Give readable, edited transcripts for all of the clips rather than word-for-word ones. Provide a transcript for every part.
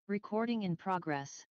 Recording in progress.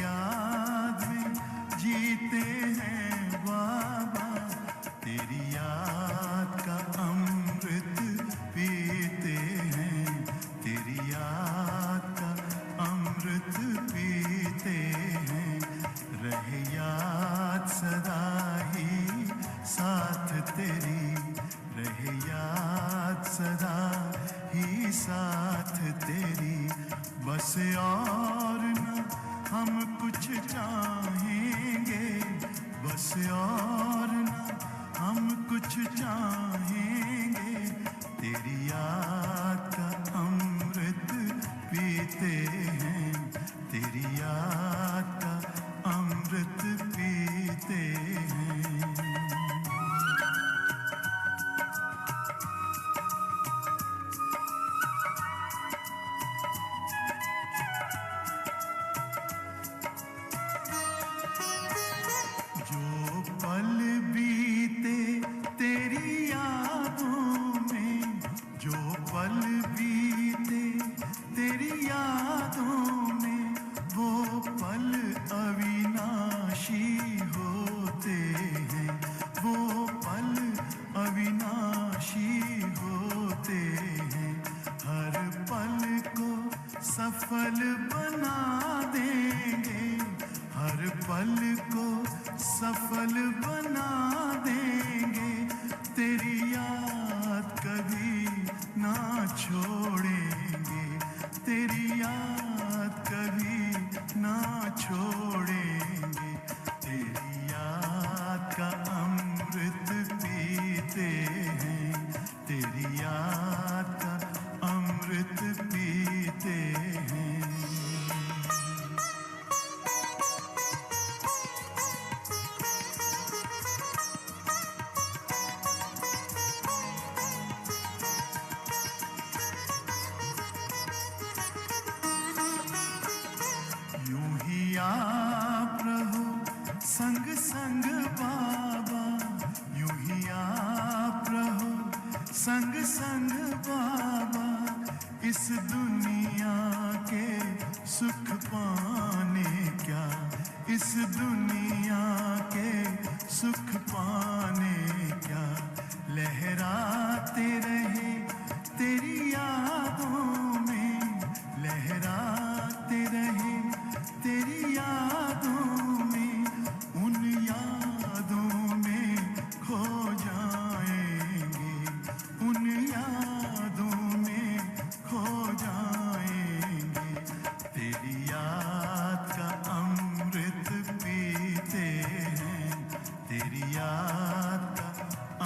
याद में जीते हैं बाबा, तेरी याद का अमृत पीते हैं, तेरी याद का अमृत पीते हैं। रहे याद सदा ही साथ तेरी, रहे याद सदा ही साथ तेरी। बस और न हम कुछ चाहेंगे, बस और न हम कुछ चाहेंगे, तेरी याद का अमृत पीते हैं, तेरी याद का अमृत पीते हैं। सफल बना देंगे, हर पल को सफल बना देंगे, तेरी याद कभी ना छोड़ेंगे, तेरी याद कभी ना छोड़ेंगे। तेरी याद का अमृत पीते हैं, तेरी याद का अमृत पीते हैं। यूं ही आप रहो संग संग बाबा, यूं ही आप रहो संग संग बाबा, इस दुनिया के सुख पाने क्या, इस दुनिया के सुख पाने क्या, लहराते रहे तेरी यादों में, लहराते रहे तेरी यादों में, उन यादों में खो जाएंगे, उन यादों में खो जाएंगे। तेरी याद का अमृत पीते हैं, तेरी याद का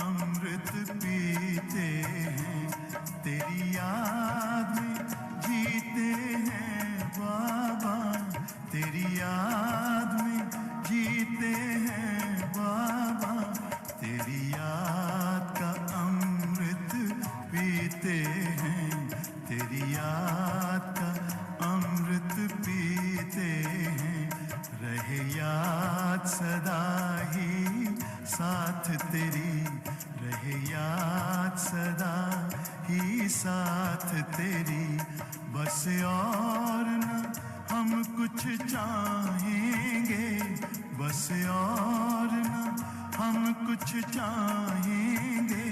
अमृत पीते हैं, तेरी याद में जीते हैं बाबा, तेरी याद में जीते हैं बाबा, तेरी याद का अमृत पीते हैं, तेरी याद का अमृत पीते हैं। रहे याद सदा ही साथ तेरी, रहे याद सदा ही साथ तेरी। बस और न हम कुछ चाहेंगे, बस और न हम कुछ चाहेंगे,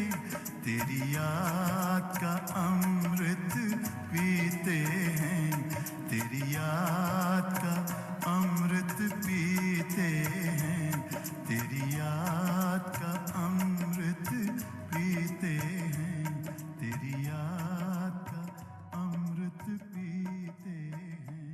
तेरी याद का अमृत पीते हैं, तेरी याद का अमृत पीते हैं, तेरी याद का अमृत पीते हैं, तेरी याद का अमृत पीते हैं।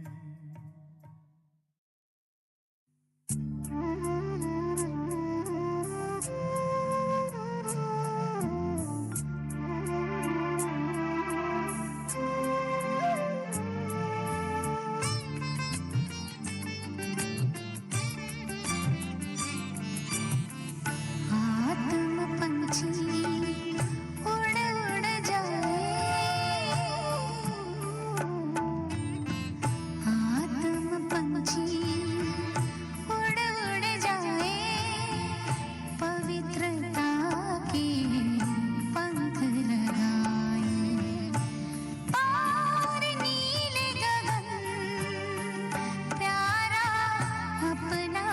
अपना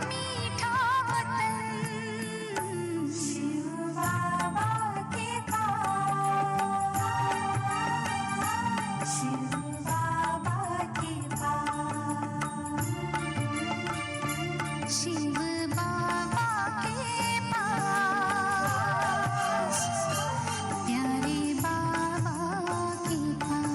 मीठा वतन शिव बाबा के पास शिव बाबा के पास शिव बाबा के पास प्यारे बाबा के पास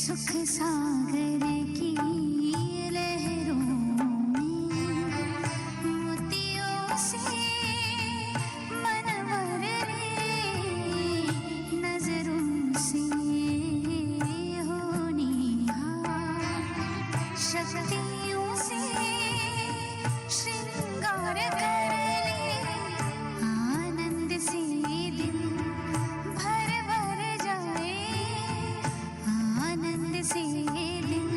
सुख सागर की लहरों में मोतियों से मनवर रे नजरों से हो निहार शक्तियों से श्रृंगार कर ले आनंद से दिल भर भर जाए आनंद से दिल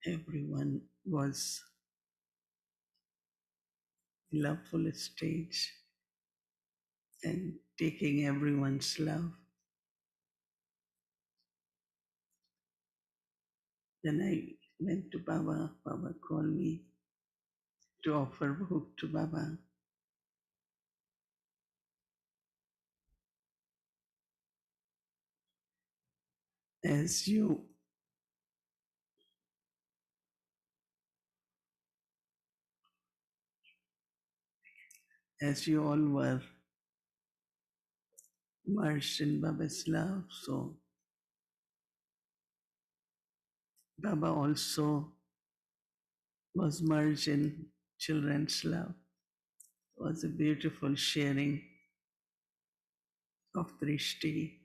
everyone was loveful stage and taking everyone's love. Then I went to Baba. Baba called me to offer bhog to Baba. As you as you all were merged in Baba's love, so Baba also was merged in children's love. It was a beautiful sharing of Drishti.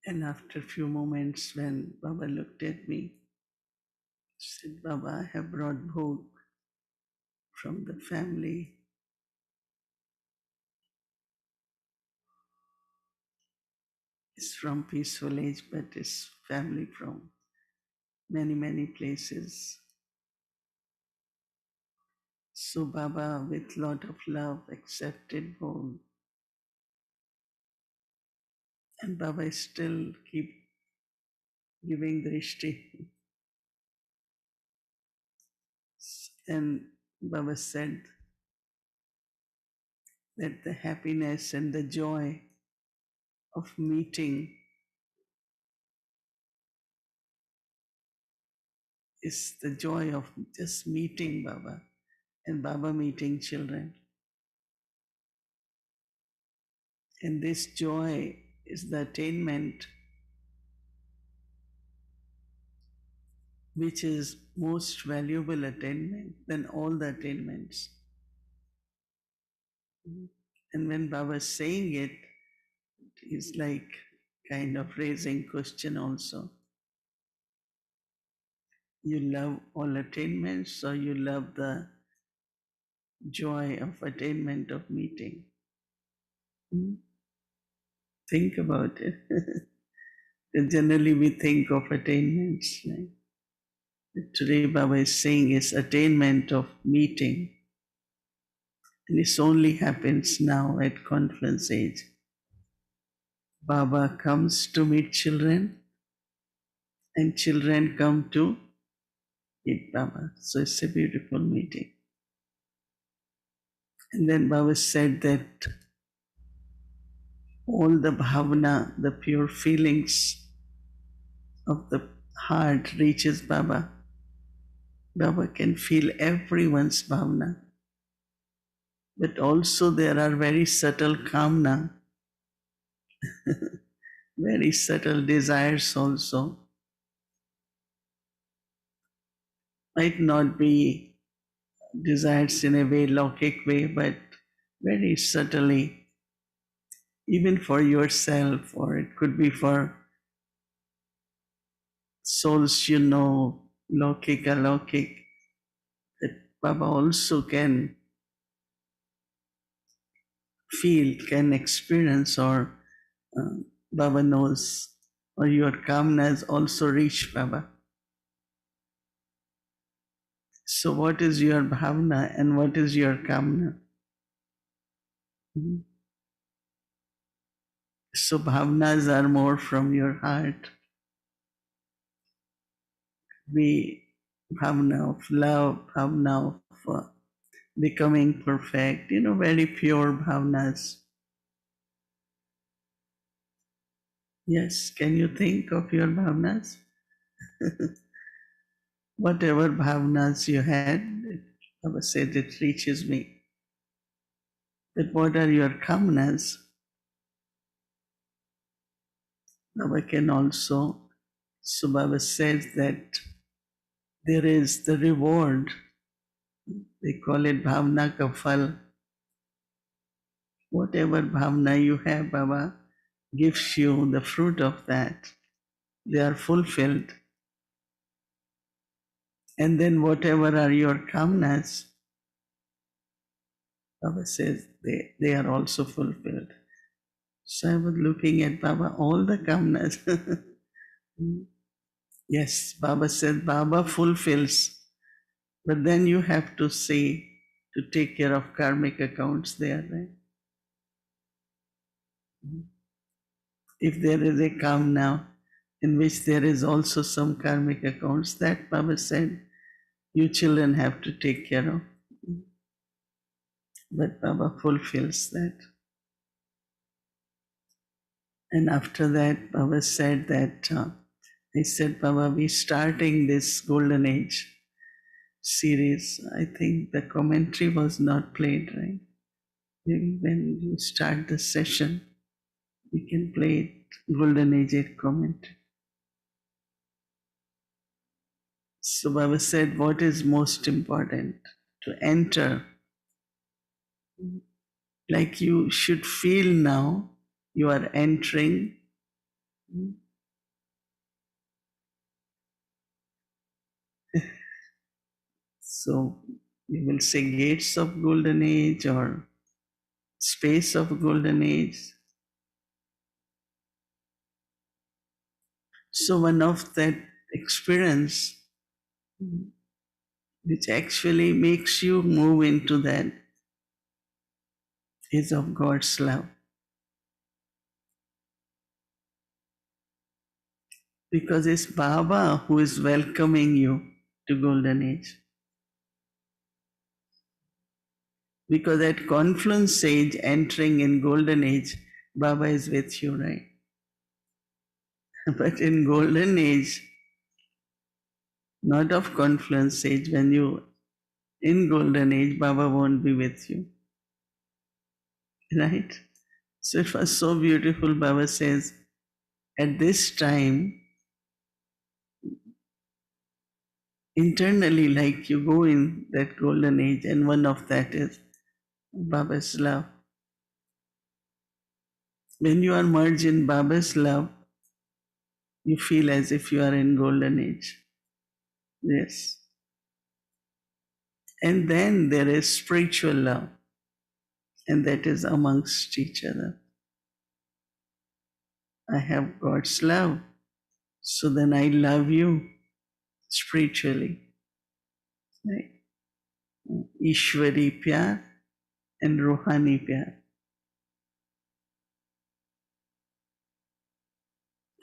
And after a few moments, when Baba looked at me, said, Baba, I have brought bhog from the family. It's from peaceful age, but it's family from many, many places. So Baba, with lot of love, accepted bhog. And Baba still keep giving drishti. And Baba said that the happiness and the joy of meeting is the joy of just meeting Baba and Baba meeting children. And this joy is the attainment which is most valuable attainment than all the attainments. And when Baba is saying it, he's like kind of raising question also. You love all attainments or you love the joy of attainment of meeting? Hmm? Think about it. Generally we think of attainments. Right? Today Baba is saying is attainment of meeting. And this only happens now at conference age. Baba comes to meet children and children come to meet Baba. So it's a beautiful meeting. And then Baba said that all the bhavana, the pure feelings of the heart reaches Baba. Baba can feel everyone's bhavana. But also there are very subtle kamna, very subtle desires also. Might not be desires in a way, logic way, but very subtly, even for yourself, or it could be for souls you know, logic, alokik, that Baba also can feel, can experience, or uh, Baba knows, or your kamnas also reach Baba. So, what is your bhavna and what is your kamna? Mhm. So, bhavnas are more from your heart. We bhavna of love, bhavna of becoming perfect, very pure bhavnas. Yes, can you think of your bhavnas? Whatever bhavnas you had, Baba said it reaches me. But what are your kamnas? Baba can also. So Baba says that there is the reward. They call it bhavna ka phal. Whatever bhavna you have, Baba gives you the fruit of that. They are fulfilled. And then whatever are your kamnas, Baba says they are also fulfilled. So I was looking at Baba, all the kamnas. Yes, Baba said, Baba fulfills, but then you have to say to take care of karmic accounts there, right? If there is a kamna in which there is also some karmic accounts, that Baba said, you children have to take care of. But Baba fulfills that. And after that, Baba said that, I said, Baba, we're starting this Golden Age series. I think the commentary was not played, right? Maybe when you start the session, we can play it, Golden Age commentary. So Baba said, what is most important? To enter. Like you should feel now, you are entering. So we will say gates of Golden Age or space of Golden Age. So one of that experience which actually makes you move into that is of God's love. Because it's Baba who is welcoming you to Golden Age. Because at Confluence Age, entering in Golden Age, Baba is with you, right? But in Golden Age, not of Confluence Age, when you in Golden Age, Baba won't be with you. Right? So it was so beautiful. Baba says, at this time, internally, like you go in that Golden Age, and one of that is Baba's love. When you are merged in Baba's love, you feel as if you are in Golden Age. Yes. And then there is spiritual love, and that is amongst each other. I have God's love, so then I love you spiritually. Right? Ishwari pyar and Rohani pyar.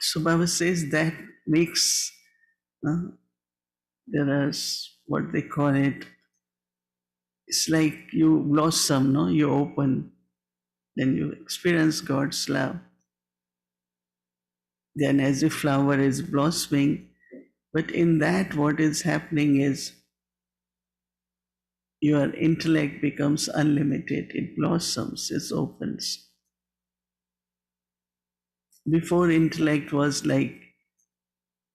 So Baba says that makes, there are what they call it, it's like you blossom, no? You open, then you experience God's love. Then as a flower is blossoming, but in that what is happening is your intellect becomes unlimited. It blossoms, it opens. Before intellect was like,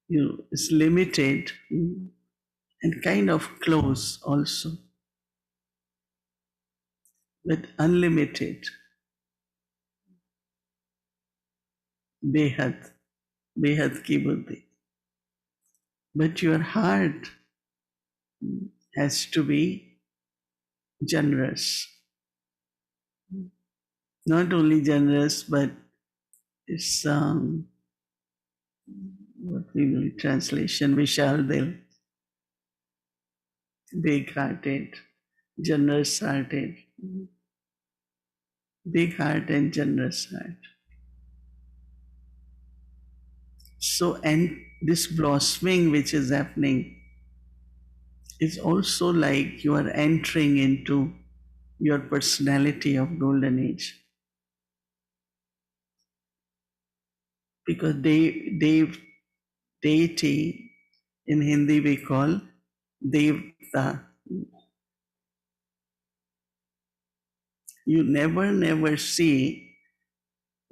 it's limited and kind of close also, but unlimited. Behad, Behad ki buddhi. But your heart has to be generous. Not only generous, but it's what we will translation, Vishal Dil, big hearted, generous hearted, big heart and generous heart. So, and this blossoming which is happening is also like you are entering into your personality of Golden Age. Because deity in Hindi we call Devta. You never see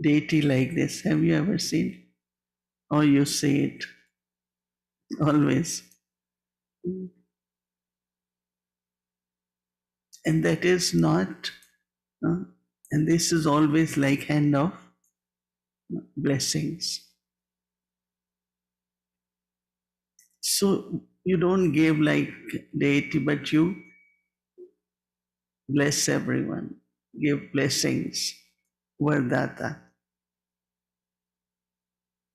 deity like this. Have you ever seen? Or you see it always. And that is not, and this is always like hand of blessings. So you don't give like deity, but you bless everyone, give blessings, Vardata.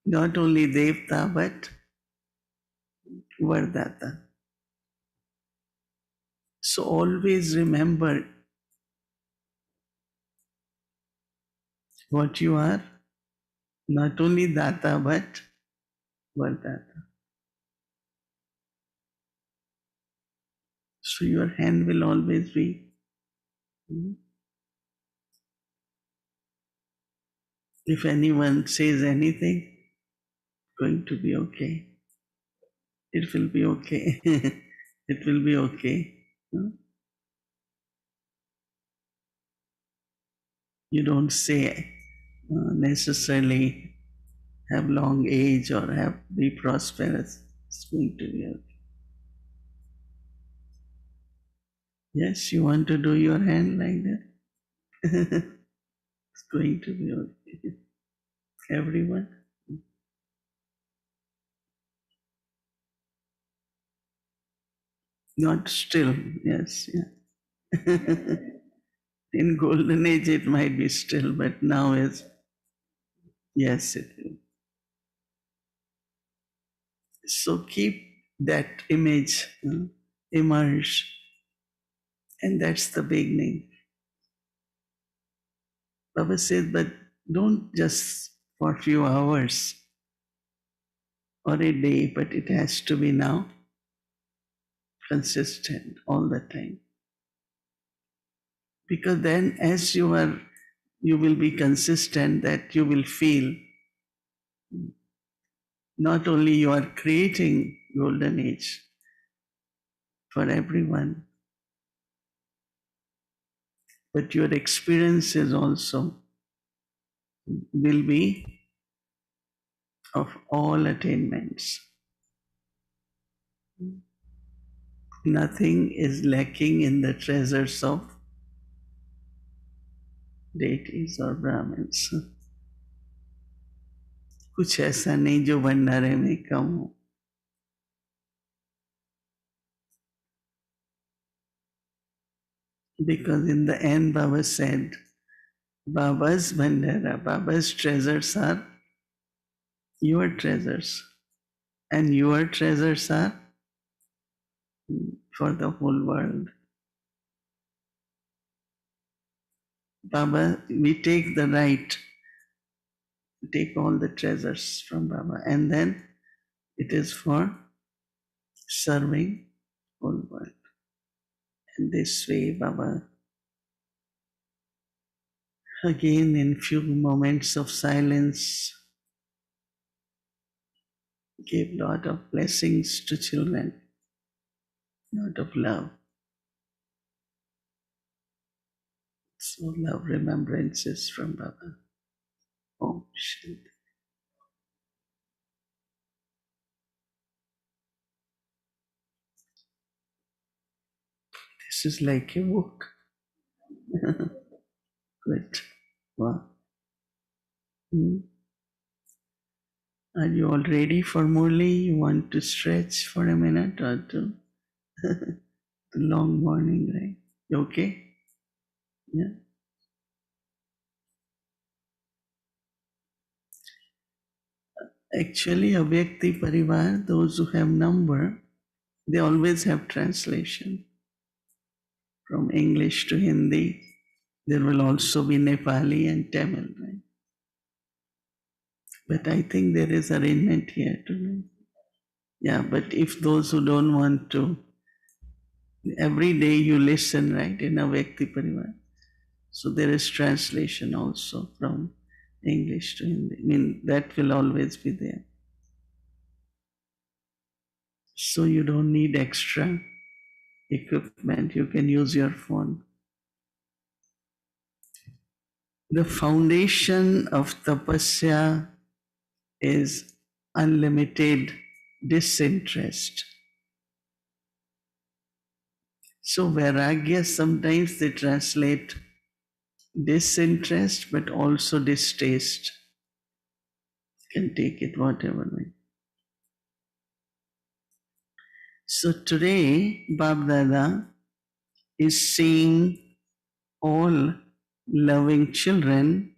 Not only Devta, but Vardata. So always remember what you are, not only Data, but Vardata. So your hand will always be, if anyone says anything, going to be okay. It will be okay. It will be okay. You don't say necessarily have long age or have be prosperous. It's going to be okay. Yes, you want to do your hand like that? It's going to be okay. Everyone, not still. Yes, yeah. In golden age, it might be still, but now is yes, it will. So keep that image emerge, and that's the beginning. Baba says, but don't just for a few hours or a day, but it has to be now consistent all the time. Because then, as you will be consistent, that you will feel not only you are creating golden age for everyone, but your experiences also will be of all attainments. Nothing is lacking in the treasures of deities or Brahmins. कुछ ऐसा नहीं जो भंडारे में कम हो. Because in the end, Baba said, Baba's Bhandara, Baba's treasures are your treasures, and your treasures are for the whole world. Baba, we take the right, take all the treasures from Baba, and then it is for serving whole world. And this way, Baba, again in few moments of silence, gave lot of blessings to children, lot of love. So love remembrances from Baba. Om Shanti. This is like a book. Good. Wow. Are you all ready for Murli? You want to stretch for a minute or two? The long morning, right? You okay? Yeah. Actually, Avyakti Parivar, those who have number, they always have translation from English to Hindi. There will also be Nepali and Tamil, right? But I think there is arrangement here tonight. Yeah, but if those who don't want to, every day you listen, right, in Avyakti Parivar. So there is translation also from English to Hindi. I mean, that will always be there. So you don't need extra equipment. You can use your phone. The foundation of tapasya is unlimited disinterest. So vairagya sometimes they translate disinterest but also distaste. You can take it whatever way. So today Bab Dada is seeing all loving children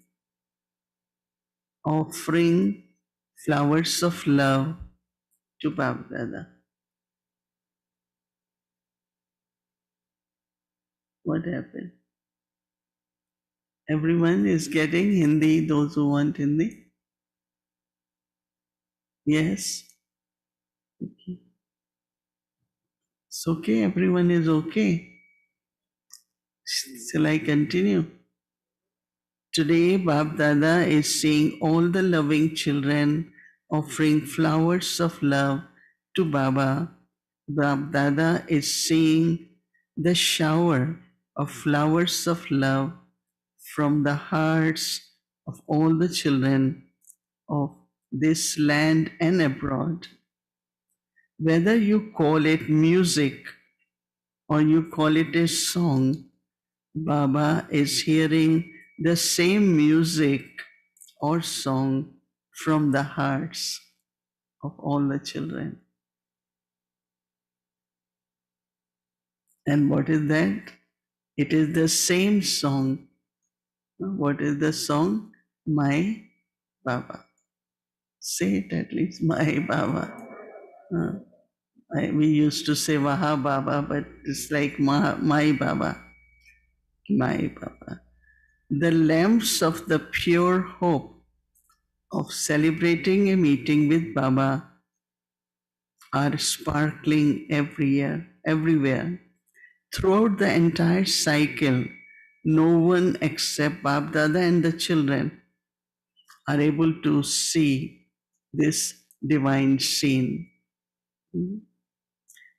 offering flowers of love to Bab Dada. What happened? Everyone is getting Hindi, those who want Hindi? Yes? Okay. It's okay, everyone is okay. Shall I continue? Today, Bab Dada is seeing all the loving children offering flowers of love to Baba. Bab Dada is seeing the shower of flowers of love from the hearts of all the children of this land and abroad. Whether you call it music or you call it a song, Baba is hearing the same music or song from the hearts of all the children. And what is that? It is the same song. What is the song? My Baba. Say it at least, my Baba. Uh, we used to say Vaha Baba, but it's like my Baba. My Baba. The lamps of the pure hope of celebrating a meeting with Baba are sparkling everywhere. Throughout the entire cycle, no one except Bab Dada and the children are able to see this divine scene.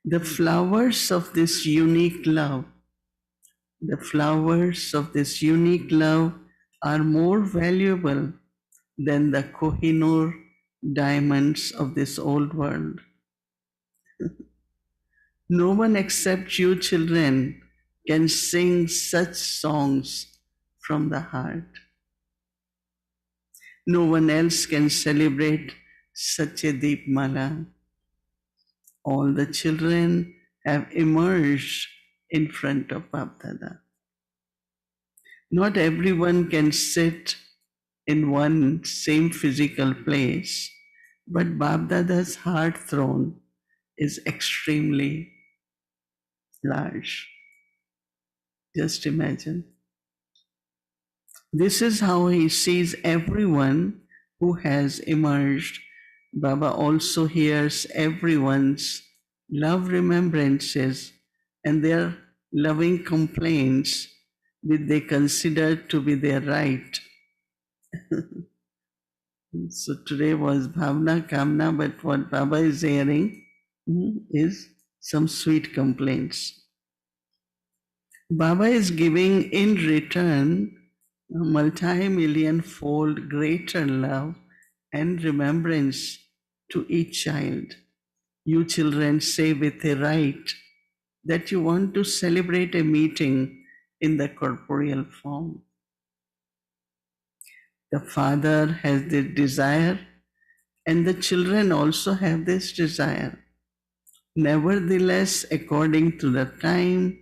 The flowers of this unique love, the flowers of this unique love are more valuable than the Kohinoor diamonds of this old world. No one except you children can sing such songs from the heart. No one else can celebrate such a deep mala. All the children have emerged in front of Bab Dada. Not everyone can sit in one same physical place, but Bab Dada's heart throne is extremely large. Just imagine. This is how he sees everyone who has emerged. Baba also hears everyone's love remembrances and their loving complaints which they consider to be their right. So today was Bhavna Kamna, but what Baba is hearing is some sweet complaints. Baba is giving in return a multi-million fold greater love and remembrance to each child. You children say with a right that you want to celebrate a meeting in the corporeal form. The father has the desire, and the children also have this desire. Nevertheless, according to the time,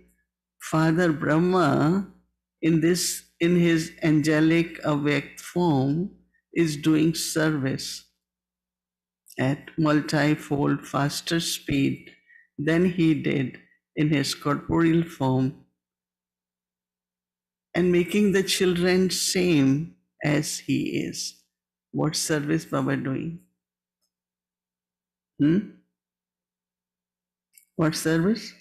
Father Brahma in his angelic Avyakt form is doing service at multifold faster speed than he did in his corporeal form, and making the children same as he is. What service Baba doing? What service?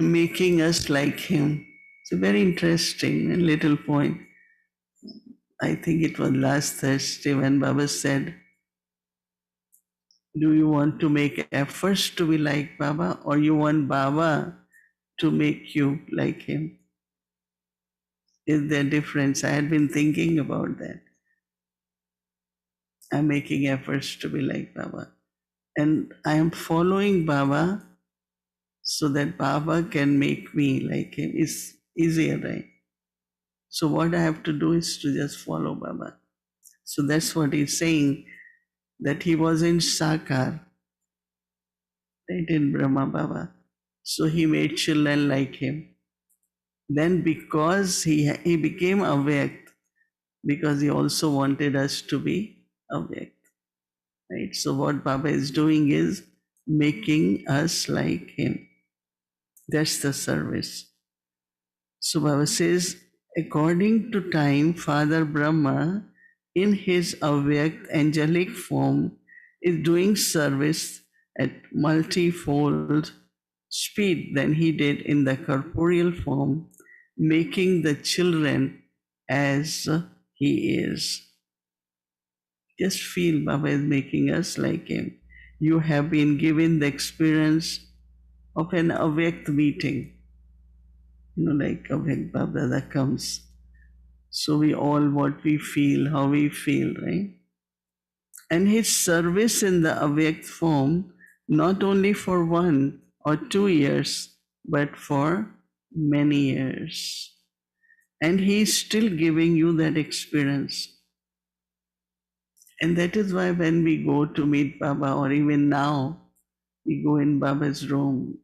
Making us like him. It's a very interesting little point. I think it was last Thursday when Baba said, do you want to make efforts to be like Baba, or you want Baba to make you like him? Is there a difference? I had been thinking about that. I'm making efforts to be like Baba. And I am following Baba so that Baba can make me like him. It's easier, right? So what I have to do is to just follow Baba. So that's what he's saying, that he was in Sakar, right, in Brahma Baba. So he made children like him. Then because he became Avyakt, because he also wanted us to be Avyakt. Right? So what Baba is doing is making us like him. That's the service. So Baba says, according to time, Father Brahma, in his Avyakt angelic form, is doing service at multifold speed than he did in the corporeal form, making the children as he is. Just feel Baba is making us like him. You have been given the experience of an Avyakt meeting. Like Avyakt Baba that comes. So we all what we feel, how we feel, right? And his service in the Avyakt form, not only for 1 or 2 years, but for many years. And he is still giving you that experience. And that is why when we go to meet Baba, or even now, we go in Baba's room,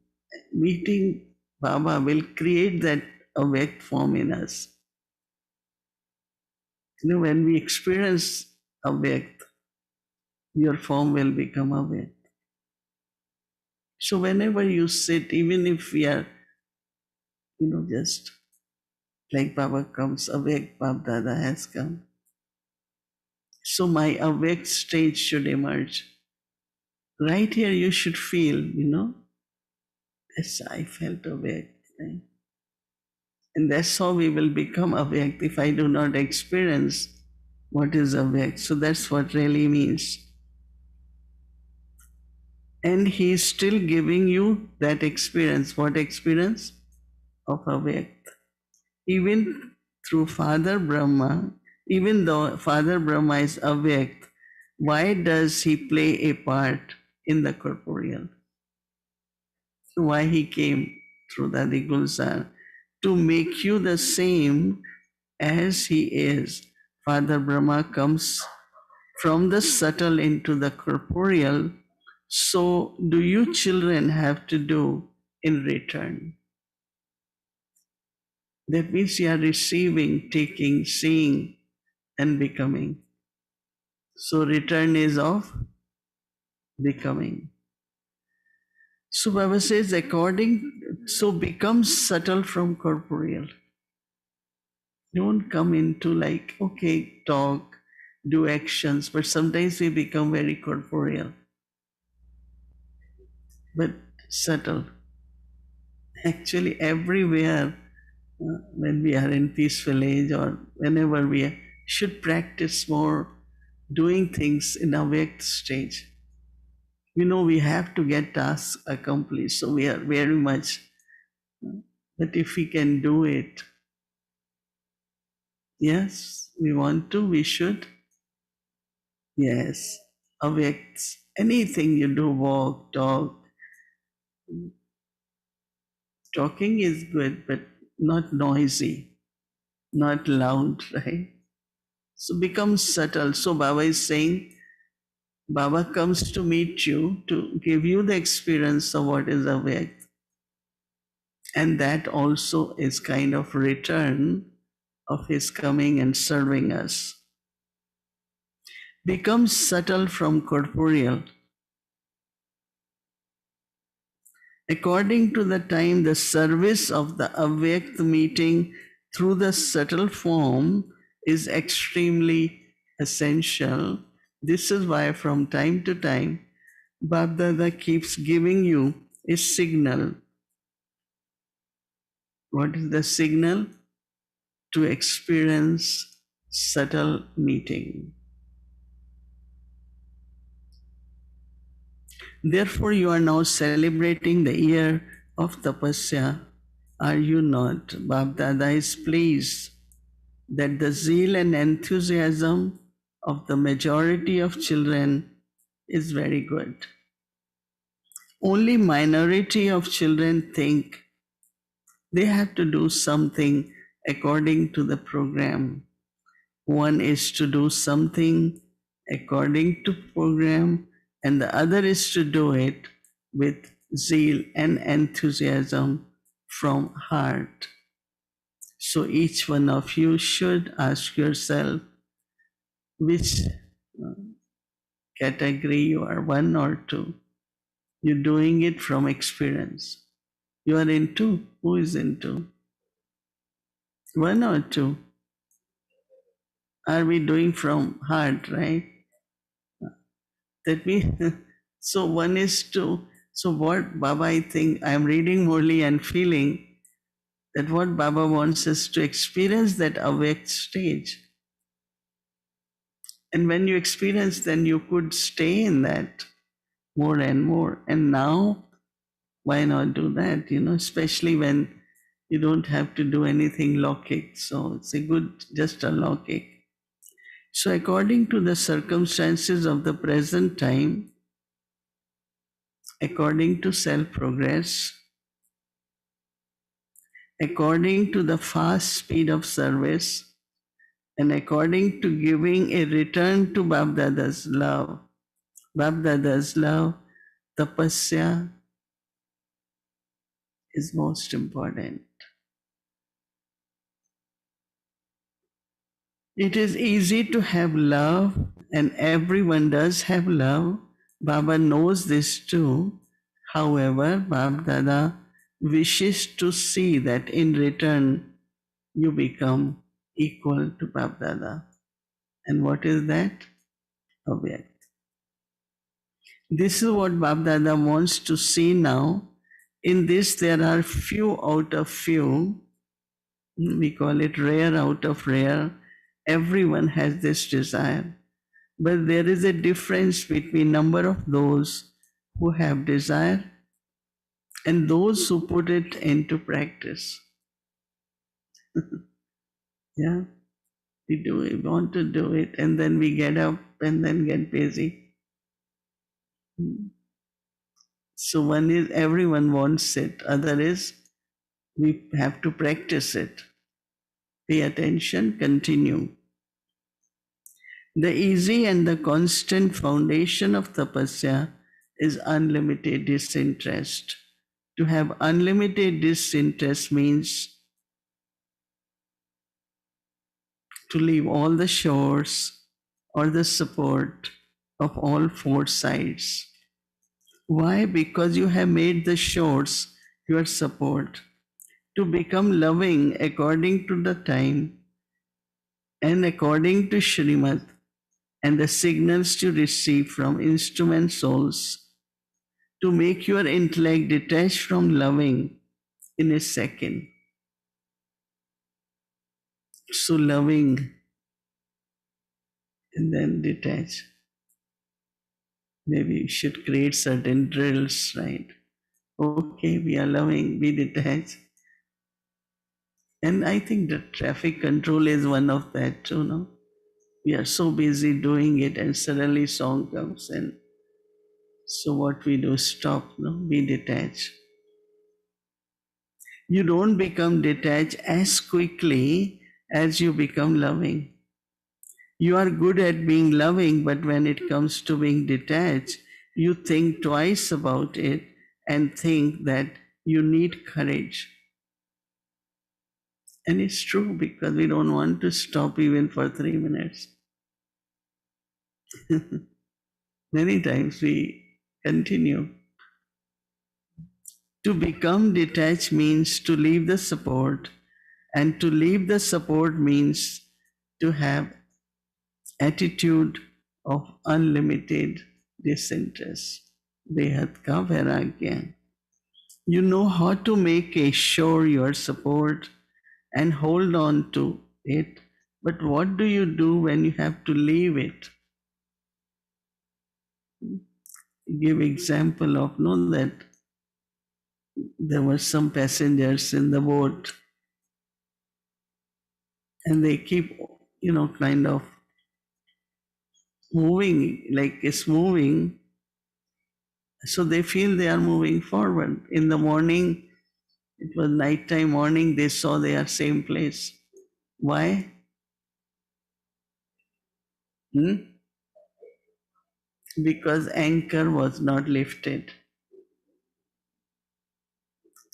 meeting Baba will create that Avyakt form in us. When we experience Avyakt, your form will become Avyakt. So whenever you sit, even if we are, just like Baba comes, Avyakt Bab Dada has come. So my Avyakt stage should emerge. Right here you should feel, yes, I felt Avyakt. Right? And that's how we will become Avyakt if I do not experience what is Avyakt. So that's what really means. And he is still giving you that experience. What experience? Of Avyakt. Even through Father Brahma, even though Father Brahma is Avyakt, why does he play a part in the corporeal? So why he came through the Gulzar? To make you the same as he is. Father Brahma comes from the subtle into the corporeal. So do you children have to do in return? That means you are receiving, taking, seeing, and becoming. So return is of becoming. So Baba says, so become subtle from corporeal. Don't come into like, okay, talk, do actions, but sometimes we become very corporeal. But subtle. Actually, everywhere, when we are in peaceful age or whenever should practice more doing things in a Avyakt stage. We have to get tasks accomplished, so we are very much. But if we can do it, yes, we want to, we should. Yes, Avyakt. Anything you do, walk, talk. Talking is good, but not noisy, not loud, right? So become subtle. So Baba is saying, Baba comes to meet you to give you the experience of what is Avyakt. And that also is kind of return of his coming and serving us. Become subtle from corporeal. According to the time, the service of the Avyakt meeting through the subtle form is extremely essential. This is why from time to time, Baba keeps giving you a signal. What is the signal? To experience subtle meeting. Therefore, you are now celebrating the year of tapasya. Are you not? Bab Dada is pleased that the zeal and enthusiasm of the majority of children is very good. Only minority of children think they have to do something according to the program. One is to do something according to program, and the other is to do it with zeal and enthusiasm from heart. So each one of you should ask yourself which uh, category you are, one or two. You're doing it from experience. You are in two. Who is in two? One or two? Are we doing from heart, right? That means, so one is two. So what Baba, I think, I'm reading Murli and feeling that what Baba wants us to experience that avyakt stage. And when you experience, then you could stay in that more and more. And now, why not do that? Especially when you don't have to do anything logic. So it's a good, just a logic. So according to the circumstances of the present time, according to self progress, according to the fast speed of service, and according to giving a return to Babdada's love. Babdada's love, tapasya is most important. It is easy to have love, and everyone does have love. Baba knows this too. However, Babdada wishes to see that in return you become equal to Babdada. And what is that? Avyakt. This is what Babdada wants to see now. In this, there are few out of few. We call it rare out of rare. Everyone has this desire. But there is a difference between number of those who have desire and those who put it into practice. Yeah, we do it, want to do it, and then we get up and then get busy. So one is everyone wants it, other is we have to practice it. Pay attention, continue. The easy and the constant foundation of tapasya is unlimited disinterest. To have unlimited disinterest means to leave all the shores or the support of all four sides. Why? Because you have made the shores your support. To become loving according to the time and according to Shrimad and the signals you receive from instrument souls, to make your intellect detached from loving in a second. So loving and then detach. Maybe you should create certain drills, right? Okay, we are loving, we detach. And I think the traffic control is one of that too, no? We are so busy doing it and suddenly song comes and so what we do, stop, no? We detach. You don't become detached as quickly as you become loving. You are good at being loving, but when it comes to being detached, you think twice about it and think that you need courage. And it's true because we don't want to stop even for 3 minutes. Many times we continue. To become detached means to leave the support, and to leave the support means to have attitude of unlimited disinterest. Behat ka vairagya. You know how to make a sure your support and hold on to it, but what do you do when you have to leave it? Give example of know that there were some passengers in the boat and they keep kind of moving like it's moving, so they feel they are moving forward. In the morning, it was nighttime, morning, they saw they are same place. Why? Hmm? Because anchor was not lifted.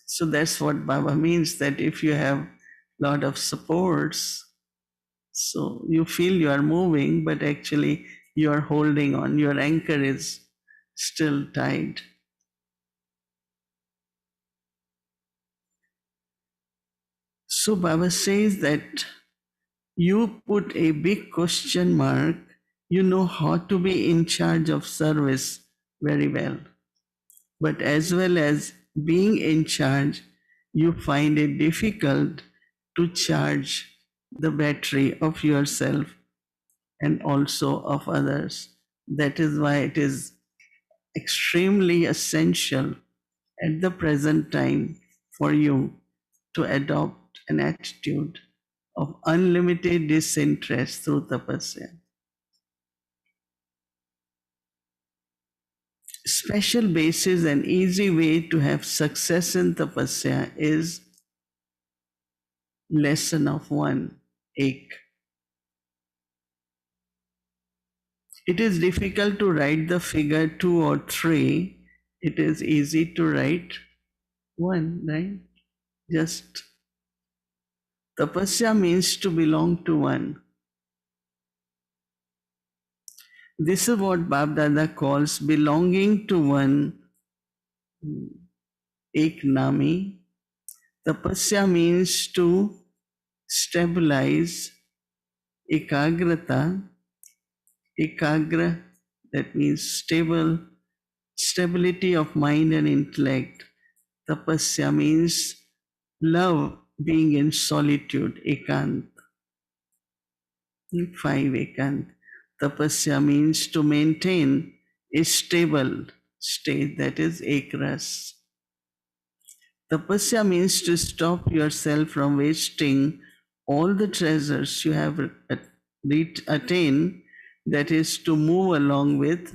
So that's what Baba means, that if you have lot of supports. So you feel you are moving, but actually you are holding on. Your anchor is still tied. So Baba says that you put a big question mark, you know how to be in charge of service very well. But as well as being in charge, you find it difficult to charge the battery of yourself and also of others. That is why it is extremely essential at the present time for you to adopt an attitude of unlimited disinterest through tapasya. Special basis and easy way to have success in tapasya is lesson of one, ek. It is difficult to write the figure 2 or 3. It is easy to write 1, right? Just tapasya means to belong to one. This is what Bab Dada calls belonging to one, ek nami. Tapasya means to stabilize ekagrata. Ekagra, that means stability of mind and intellect. Tapasya means love being in solitude, ekant. 5 ekant. Tapasya means to maintain a stable state, that is ekras. Tapasya means to stop yourself from wasting all the treasures you have attained, that is to move along with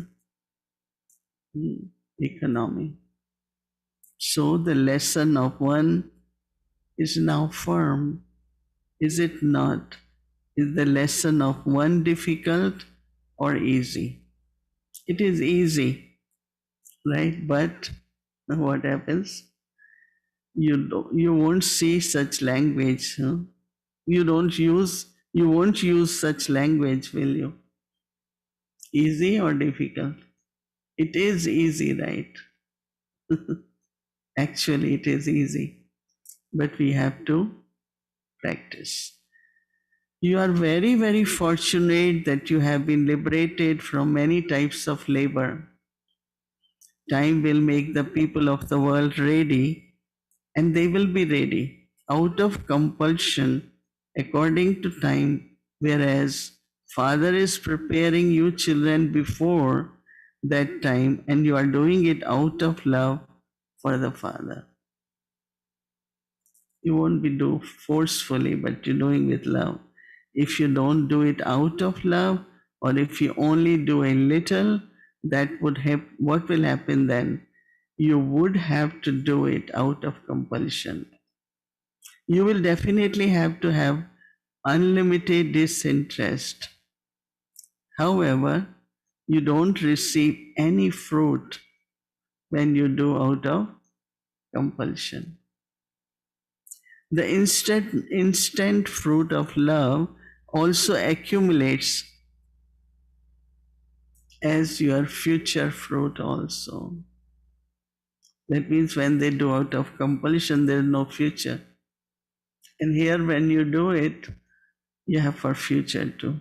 economy. So the lesson of one is now firm, is it not? Is the lesson of one difficult or easy? It is easy, right? But what happens? You won't see such language. Huh? You won't use such language, will you? Easy or difficult? It is easy, right? Actually, it is easy, but we have to practice. You are very, very fortunate that you have been liberated from many types of labor. Time will make the people of the world ready, and they will be ready out of compulsion according to time, whereas Father is preparing you children before that time, and you are doing it out of love for the Father. You won't be do forcefully, but you're doing with love. If you don't do it out of love, or if you only do a little, that would have what will happen then? You would have to do it out of compulsion. You will definitely have to have unlimited disinterest. However, you don't receive any fruit when you do out of compulsion. The instant fruit of love also accumulates as your future fruit also. That means when they do out of compulsion, there is no future. And here when you do it, you have for future too.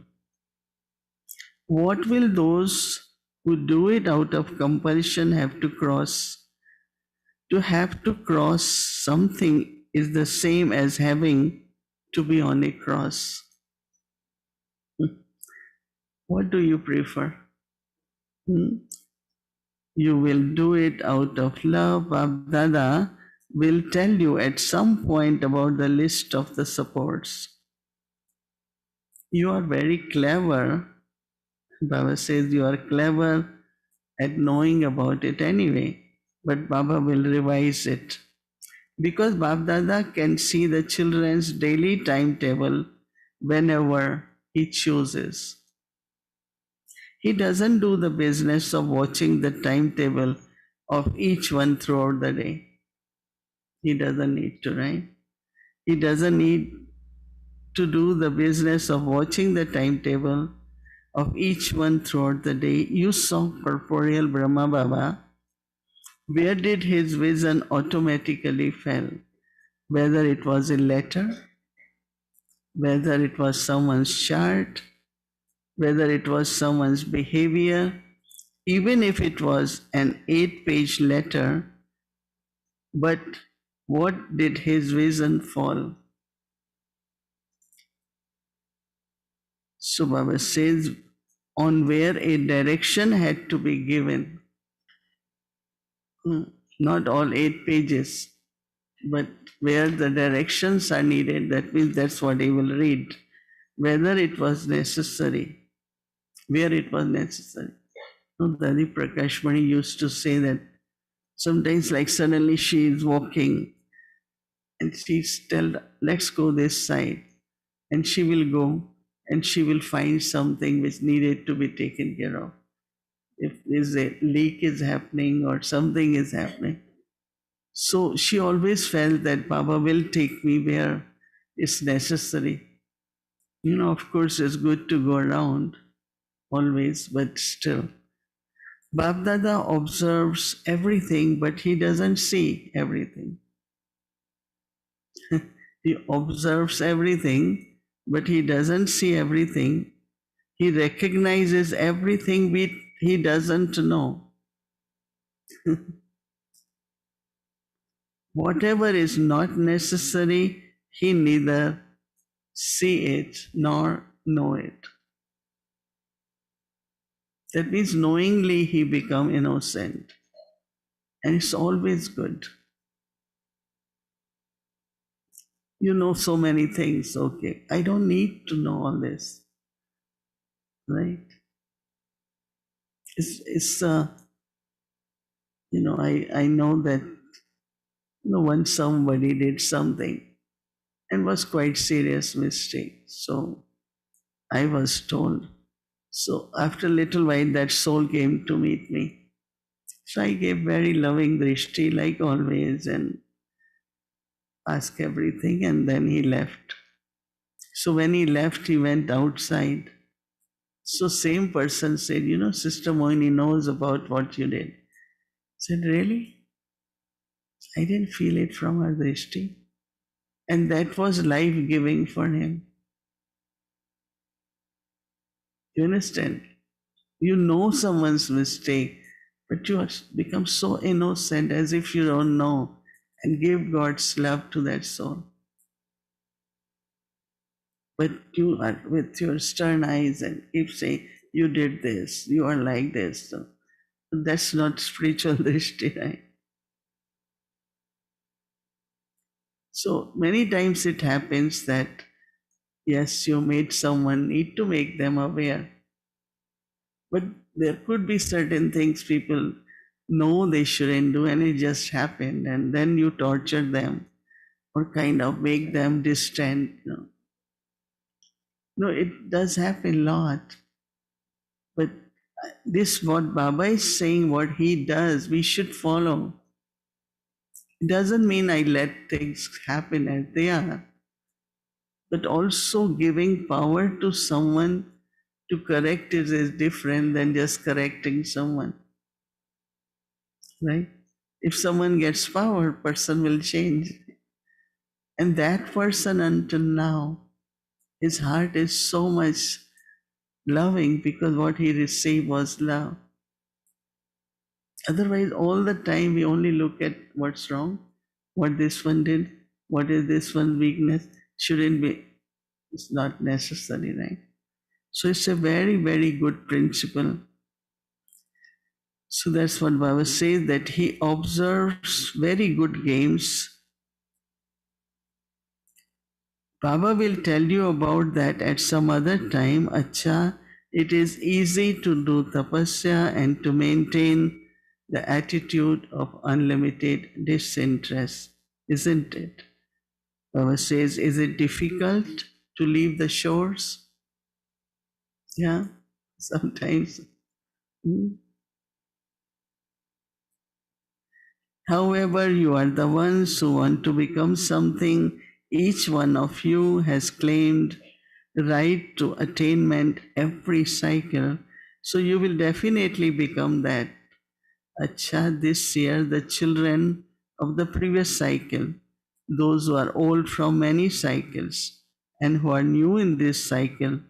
What will those who do it out of compulsion have to cross? To have to cross something is the same as having to be on a cross. What do you prefer? You will do it out of love. Bab Dada will tell you at some point about the list of the supports. You are very clever. Baba says you are clever at knowing about it anyway, but Baba will revise it. Because Bab Dada can see the children's daily timetable whenever he chooses. He doesn't do the business of watching the timetable of each one throughout the day. He doesn't need to, right? He doesn't need to do the business of watching the timetable of each one throughout the day, you saw corporeal Brahma Baba. Where did his vision automatically fell? Whether it was a letter, whether it was someone's chart, whether it was someone's behavior, even if it was an 8-page letter, but what did his vision fall? So Baba says, on where a direction had to be given. Not all 8 pages, but where the directions are needed, that means that's what he will read. Whether it was necessary, where it was necessary. Dadi Prakash Mani used to say that sometimes, like suddenly she is walking and she's tell, let's go this side. And she will go and she will find something which needed to be taken care of. If there's a leak is happening or something is happening. So she always felt that Baba will take me where it's necessary. Of course, it's good to go around always, but still. Bab Dada observes everything, but he doesn't see everything. He observes everything, but he doesn't see everything. He recognizes everything he doesn't know. Whatever is not necessary, he neither see it nor know it. That means knowingly he become innocent. And it's always good. You know so many things, okay. I don't need to know all this. Right? It's I know that once somebody did something and was quite serious mistake. So I was told. So after a little while that soul came to meet me. So I gave very loving drishti like always and asked everything, and then he left. So when he left, he went outside. So same person said, Sister Mohini knows about what you did. I said, really? I didn't feel it from her drishti. And that was life-giving for him. You understand? You know someone's mistake, but you become so innocent as if you don't know and give God's love to that soul. But you are with your stern eyes and keep saying, you did this, you are like this. So that's not spiritual drishti, right? So many times it happens that, yes, you made someone, need to make them aware. But there could be certain things people know they shouldn't do and it just happened, and then you torture them or kind of make them distant. No, it does happen a lot. But this, what Baba is saying, what he does, we should follow. It doesn't mean I let things happen as they are, but also giving power to someone to correct it is different than just correcting someone. Right? If someone gets power, person will change. And that person until now, his heart is so much loving because what he received was love. Otherwise, all the time we only look at what's wrong, what this one did, what is this one's weakness, shouldn't be, it's not necessary, right? So it's a very, very good principle. So that's what Baba says, that he observes very good games. Baba will tell you about that at some other time. Acha, it is easy to do tapasya and to maintain the attitude of unlimited disinterest, isn't it? Baba says, is it difficult to leave the shores? Yeah, sometimes. Hmm. However, you are the ones who want to become something Each one of you has claimed the right to attainment every cycle. So you will definitely become that. Acha, this year the children of the previous cycle, those who are old from many cycles and who are new in this cycle,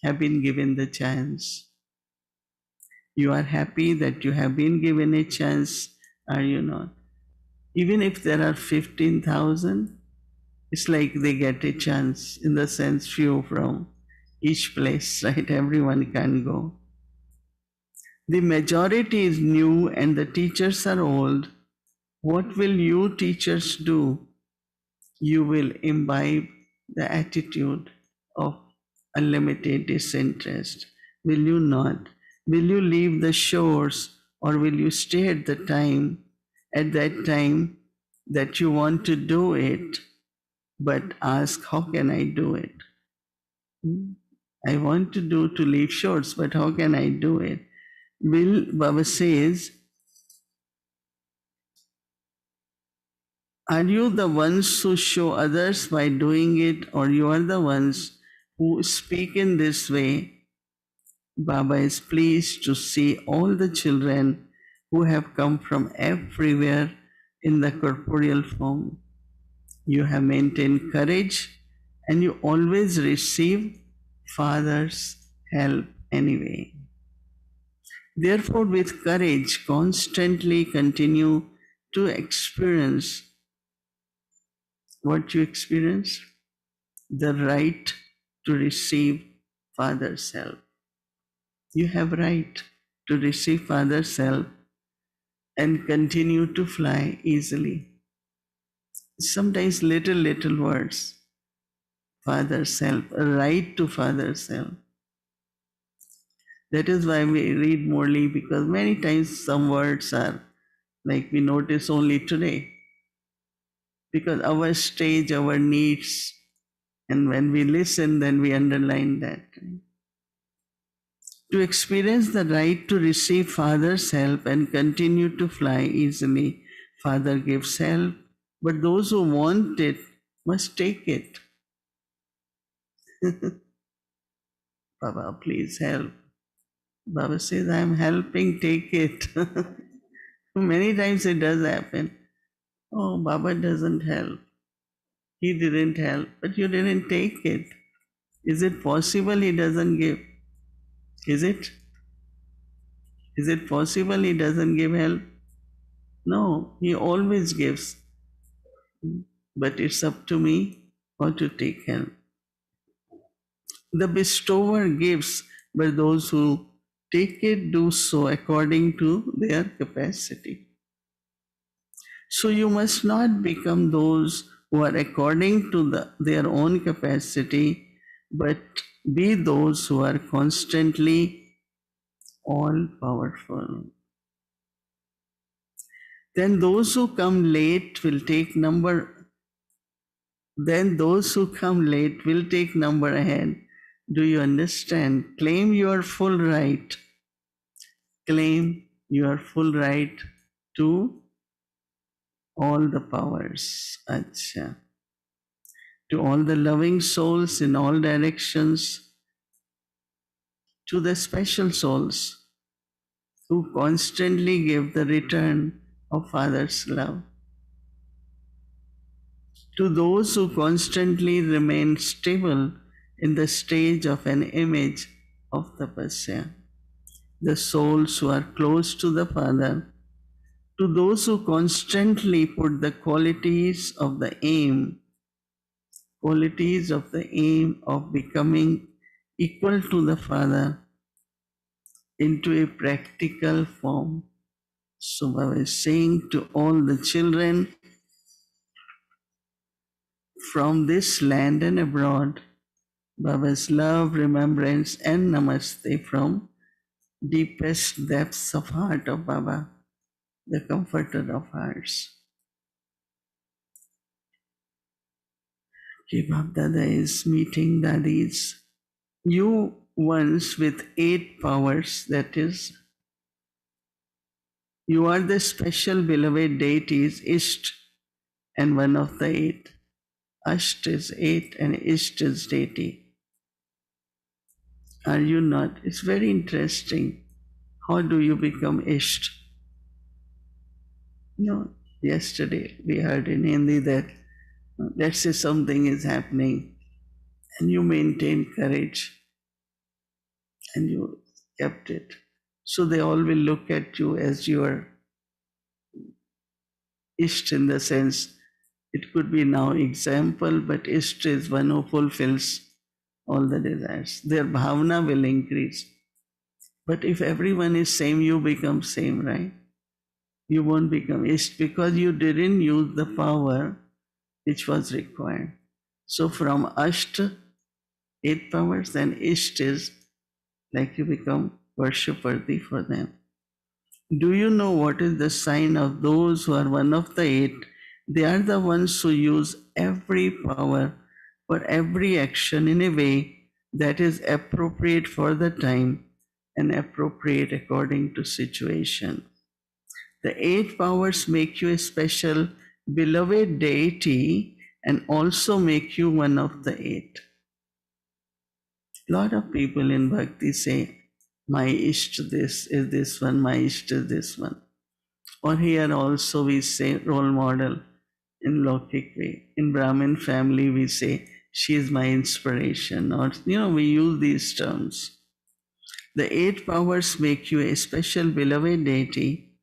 have been given the chance. You are happy that you have been given a chance, are you not? Even if there are 15,000, it's like they get a chance, in the sense few from each place, right? Everyone can go. The majority is new and the teachers are old. What will you teachers do? You will imbibe the attitude of unlimited disinterest. Will you not? Will you leave the shores or will you stay at the time, at that time that you want to do it, but ask, how can I do it? I want to leave shorts, but how can I do it? Will Baba says, are you the ones who show others by doing it, or you are the ones who speak in this way? Baba is pleased to see all the children who have come from everywhere in the corporeal form. You have maintained courage and you always receive Father's help anyway. Therefore, with courage, constantly continue to experience what you experience, the right to receive Father's help. You have right to receive Father's help and continue to fly easily. Sometimes little words, Father's help, a right to Father's help. That is why we read Murli, because many times some words are like we notice only today. Because our stage, our needs, and when we listen, then we underline that. To experience the right to receive Father's help and continue to fly easily, Father gives help, but those who want it must take it. Baba, please help. Baba says, I am helping, take it. Many times it does happen. Oh, Baba doesn't help. He didn't help, but you didn't take it. Is it possible he doesn't give? Is it? Is it possible he doesn't give help? No, he always gives. But it's up to me how to take help. The bestower gives, but those who take it do so according to their capacity. So you must not become those who are according to their own capacity, but be those who are constantly all powerful. Then those who come late will take number. Then those who come late will take number ahead. Do you understand? Claim your full right. Claim your full right to all the powers. Acha. To all the loving souls in all directions, to the special souls who constantly give the return of Father's love, to those who constantly remain stable in the stage of an image of tapasya, the souls who are close to the Father, to those who constantly put the qualities of the aim of becoming equal to the Father into a practical form. So Baba is saying to all the children from this land and abroad, Baba's love, remembrance, and namaste from deepest depths of heart of Baba, the comforter of hearts. Okay, Bab Dada is meeting Dadis. You ones with 8 powers, that is, you are the special beloved deities, Isht, and one of the 8. Asht is 8 and Isht is deity. Are you not? It's very interesting. How do you become Isht? No, yesterday we heard in Hindi that let's say something is happening and you maintain courage and you kept it. So they all will look at you as your Isht in the sense it could be now example, but Isht is one who fulfills all the desires. Their bhavana will increase. But if everyone is same, you become same, right? You won't become Isht because you didn't use the power which was required. So from Asht, 8 powers, then Isht is like you become worshipworthy for them. Do you know what is the sign of those who are one of the 8? They are the ones who use every power for every action in a way that is appropriate for the time and appropriate according to situation. The 8 powers make you a special beloved deity and also make you one of the 8. Lot of people in bhakti say, my Isht this is this one, my Isht is this one. Or here also we say role model in Lokik way. In Brahmin family we say, she is my inspiration. Or, we use these terms. The 8 powers make you a special beloved deity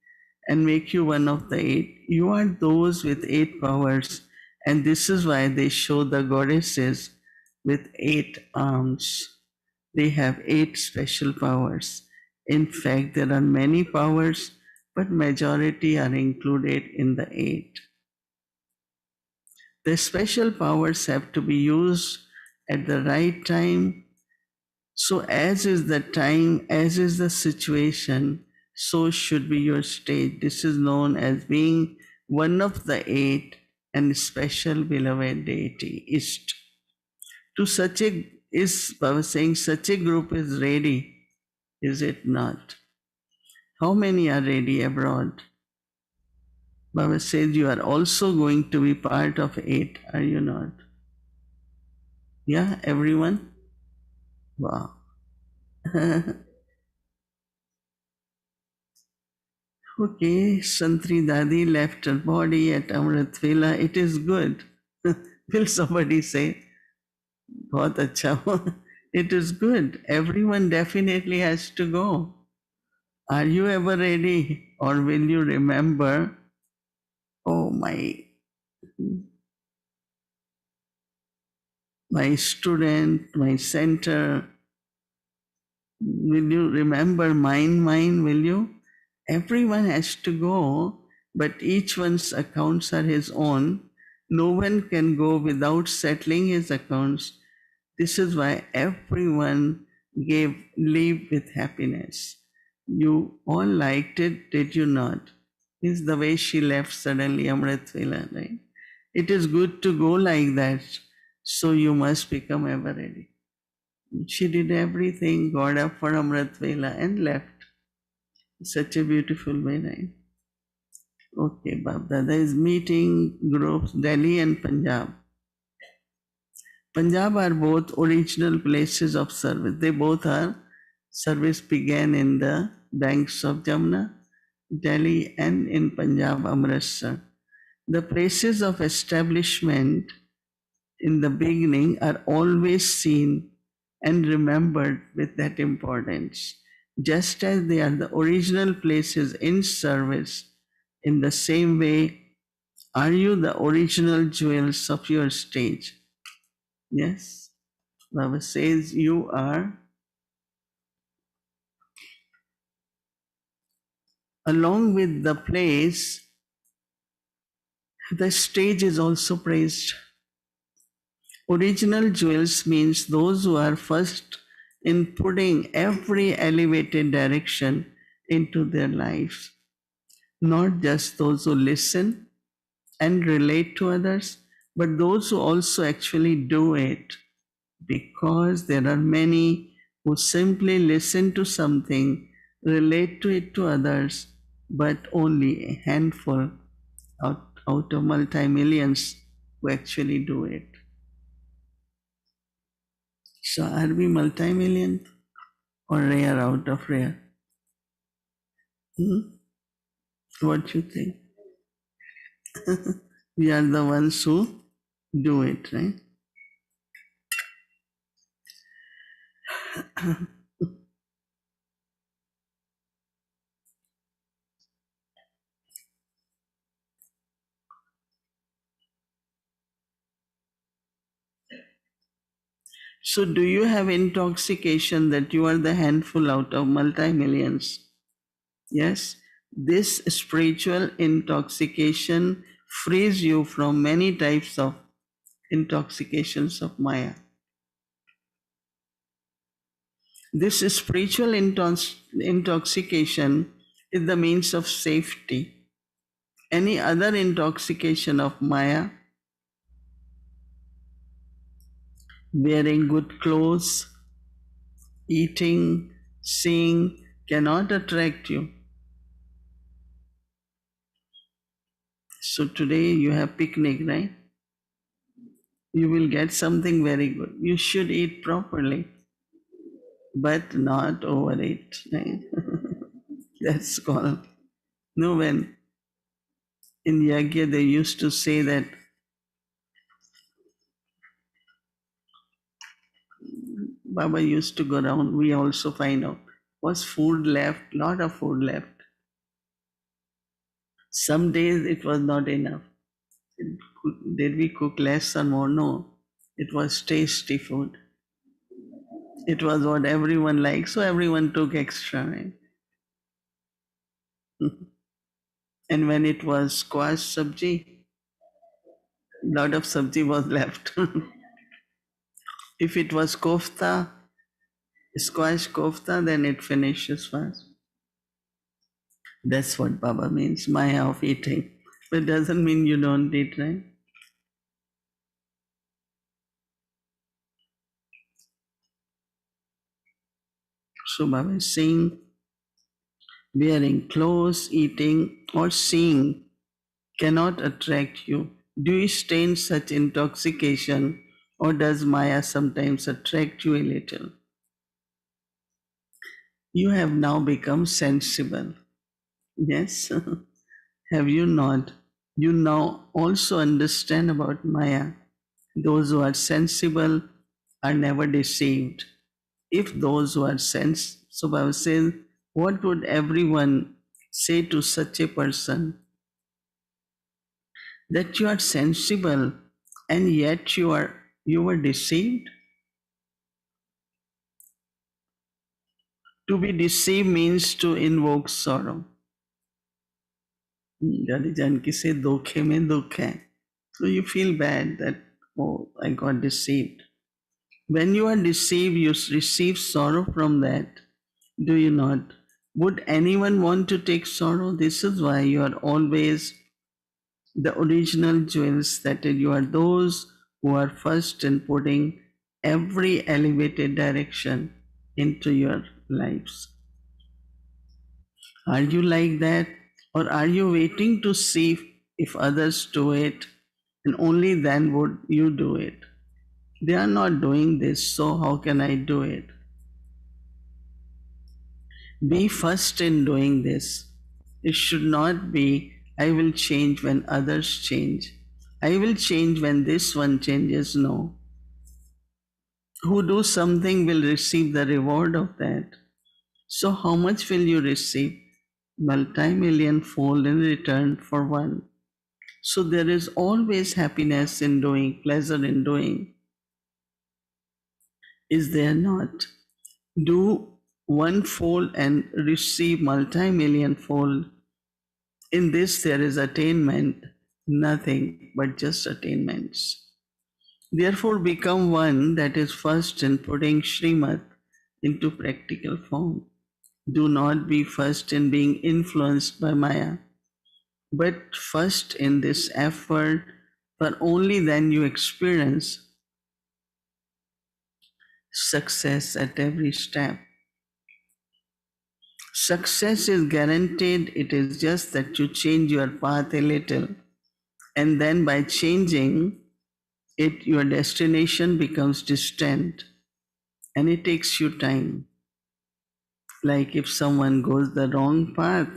and make you one of the 8. You are those with 8 powers, and this is why they show the goddesses with 8 arms. They have 8 special powers. In fact, there are many powers, but majority are included in the 8. The special powers have to be used at the right time. So as is the time, as is the situation, so should be your state. This is known as being one of the 8 and special beloved deity, Isht. To such a, is Baba saying, such a group is ready, is it not? How many are ready abroad? Baba says you are also going to be part of 8, are you not? Yeah, everyone? Wow. Okay, Santri Dadi left her body at Amrit Vela. It is good. Will somebody say, Bahut acha hua. It is good. Everyone definitely has to go. Are you ever ready? Or will you remember, oh my student, my center, will you remember mine, will you? Everyone has to go, but each one's accounts are his own. No one can go without settling his accounts. This is why everyone gave leave with happiness. You all liked it, did you not? Is the way she left suddenly Amrit Vela, right? It is good to go like that, so you must become ever ready. She did everything, got up for Amrit Vela and left. Such a beautiful way, right? Okay, Bab Dada is meeting groups Delhi and Punjab. Punjab are both original places of service. They both are, service began in the banks of Jamna, Delhi, and in Punjab, Amritsar. The places of establishment in the beginning are always seen and remembered with that importance. Just as they are the original places in service, in the same way, are you the original jewels of your stage? Yes. Baba says you are. Along with the place, the stage is also praised. Original jewels means those who are first in putting every elevated direction into their lives, not just those who listen and relate to others, but those who also actually do it, because there are many who simply listen to something, relate to it to others, but only a handful out of multi-millions who actually do it. So are we multi-million or rare out of rare? What you think? We are the ones who do it, right? So do you have intoxication that you are the handful out of multi-millions? Yes, this spiritual intoxication frees you from many types of intoxications of Maya. This spiritual intoxication is the means of safety. Any other intoxication of Maya, wearing good clothes, eating, seeing, cannot attract you. So today you have picnic, right? You will get something very good. You should eat properly, but not overeat. Right? That's called. No, when in Yagya they used to say that Baba used to go around, we also find out was food left, lot of food left. Some days it was not enough. Did we cook less or more? No. It was tasty food. It was what everyone liked, so everyone took extra. Right? And when it was squash sabji, lot of sabji was left. If it was kofta, squash kofta, then it finishes fast. That's what Baba means, Maya of eating. But doesn't mean you don't eat, right? So Baba is saying, wearing clothes, eating, or seeing cannot attract you. Do you stay in such intoxication, or does Maya sometimes attract you a little? You have now become sensible. Yes? Have you not? You now also understand about Maya. Those who are sensible are never deceived. If those who are so Baba says, what would everyone say to such a person? That you are sensible and yet you were deceived? To be deceived means to invoke sorrow. Daddy Janki say, "Dokhe mein dukh hai." So you feel bad that, oh, I got deceived. When you are deceived, you receive sorrow from that. Do you not? Would anyone want to take sorrow? This is why you are always the original jewels, that is, you are those who are first in putting every elevated direction into your lives. Are you like that? Or are you waiting to see if others do it and only then would you do it? They are not doing this, so how can I do it? Be first in doing this. It should not be, I will change when others change. I will change when this one changes. No. Who do something will receive the reward of that. So, how much will you receive? Multi-million fold in return for one. So, there is always happiness in doing, pleasure in doing. Is there not? Do one fold and receive multi-million fold. In this, there is attainment, nothing but just attainments. Therefore, become one that is first in putting Srimad into practical form. Do not be first in being influenced by Maya, but first in this effort, for only then you experience success at every step. Success is guaranteed, it is just that you change your path a little. And then by changing, your destination becomes distant and it takes you time. Like if someone goes the wrong path,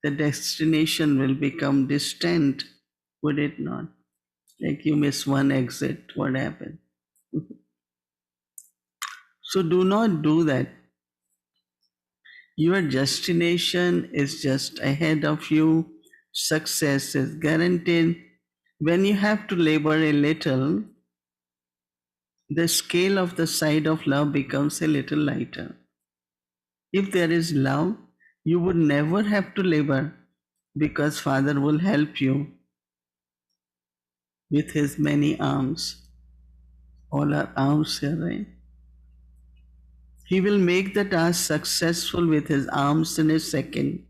the destination will become distant, would it not? Like you miss one exit, what happened? So do not do that. Your destination is just ahead of you. Success is guaranteed. When you have to labor a little, the scale of the side of love becomes a little lighter. If there is love, you would never have to labor because Father will help you with his many arms. All our arms here, right? He will make the task successful with his arms in a second.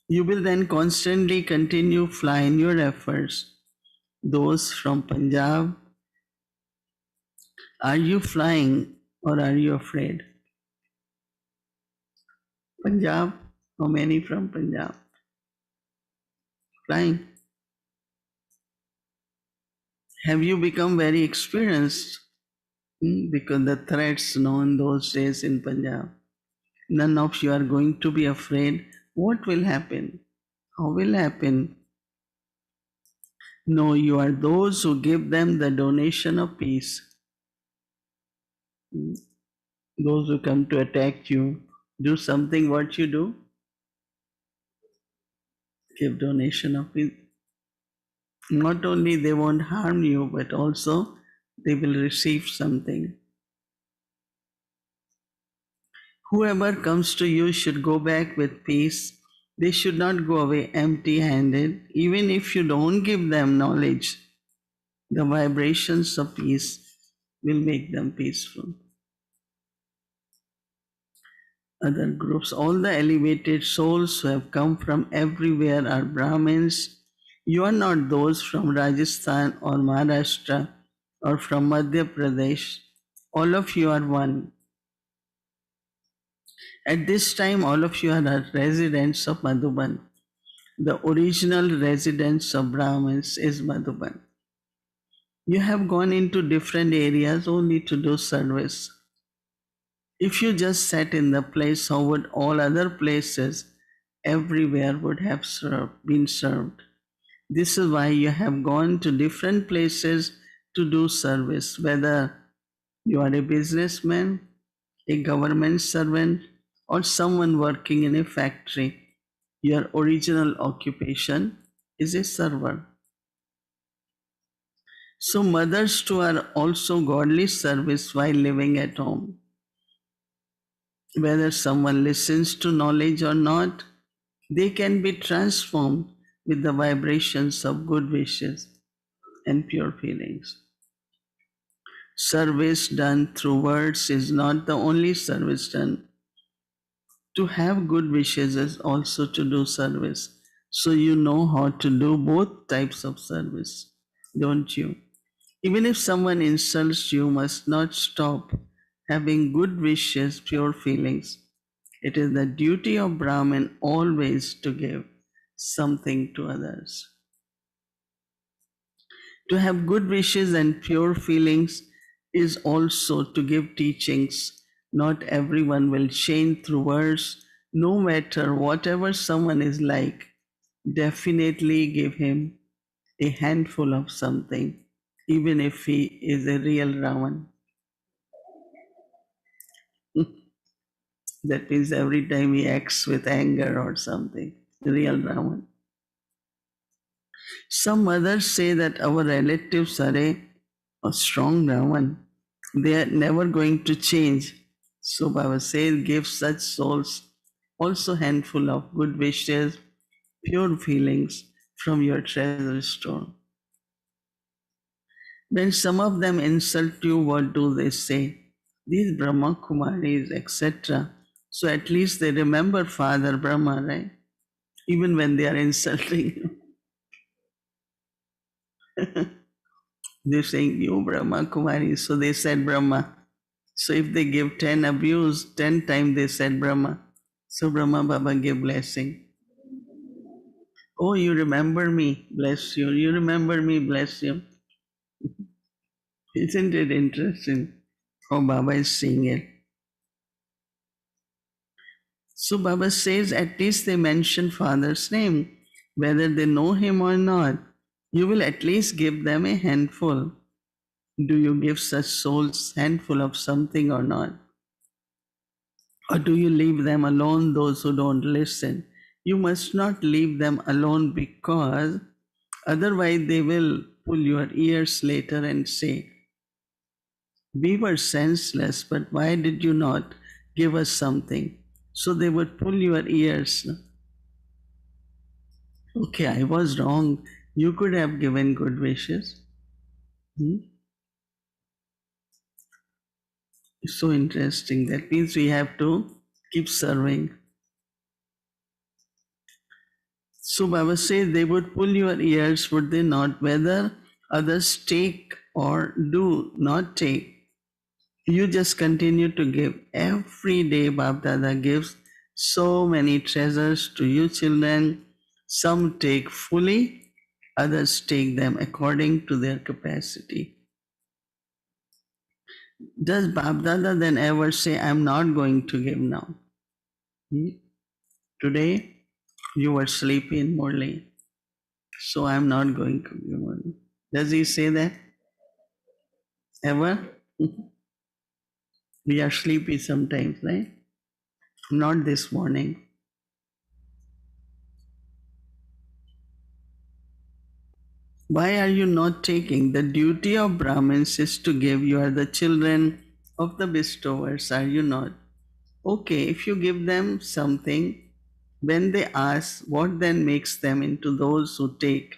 You will then constantly continue flying your efforts. Those from Punjab, are you flying or are you afraid? Punjab, how many from Punjab? Flying. Have you become very experienced? Because the threats known those days in Punjab, none of you are going to be afraid. What will happen? How will happen? No, you are those who give them the donation of peace. Hmm. Those who come to attack you, do something what you do, give donation of peace. Not only they won't harm you, but also they will receive something. Whoever comes to you should go back with peace. They should not go away empty handed. Even if you don't give them knowledge, the vibrations of peace will make them peaceful. Other groups, all the elevated souls who have come from everywhere are Brahmins. You are not those from Rajasthan or Maharashtra or from Madhya Pradesh. All of you are one. At this time, all of you are residents of Madhuban. The original residence of Brahmins is Madhuban. You have gone into different areas only to do service. If you just sat in the place, how would all other places everywhere would have been served? This is why you have gone to different places to do service, whether you are a businessman, a government servant, or someone working in a factory. Your original occupation is a server. So, mothers too are also godly service while living at home. Whether someone listens to knowledge or not, they can be transformed with the vibrations of good wishes and pure feelings. Service done through words is not the only service done. To have good wishes is also to do service. So you know how to do both types of service, don't you? Even if someone insults you, must not stop having good wishes, pure feelings. It is the duty of Brahmin always to give something to others. To have good wishes and pure feelings is also to give teachings. Not everyone will change through words, no matter whatever someone is like. Definitely give him a handful of something, even if he is a real Ravan. That means every time he acts with anger or something, real Ravan. Some others say that our relatives are a strong Ravan. They are never going to change. So Baba says, give such souls also handful of good wishes, pure feelings from your treasure store. When some of them insult you, what do they say? These Brahma Kumaris, etc. So at least they remember Father Brahma, right? Even when they are insulting you. They're saying, you Brahma Kumaris. So they said Brahma. So if they give 10 abuse, 10 times they said Brahma. So Brahma Baba gave blessing. Oh, you remember me, bless you. You remember me, bless you. Isn't it interesting how Baba is seeing it? So Baba says at least they mention Father's name, whether they know him or not. You will at least give them a handful. Do you give such souls handful of something or not? Or do you leave them alone, those who don't listen? You must not leave them alone because otherwise they will pull your ears later and say, we were senseless, but why did you not give us something? So they would pull your ears. Okay, I was wrong. You could have given good wishes. Hmm? So interesting. That means we have to keep serving. So Baba says they would pull your ears, would they not? Whether others take or do not take. You just continue to give. Every day Bab Dada gives so many treasures to you children. Some take fully, others take them according to their capacity. Does Bab Dada then ever say, I'm not going to give now? Hmm? Today you were sleepy in Murli, so I'm not going to give Murli. Does he say that ever? We are sleepy sometimes, right? Not this morning. Why are you not taking? The duty of Brahmins is to give. You are the children of the bestowers, are you not? Okay, if you give them something, when they ask, what then makes them into those who take?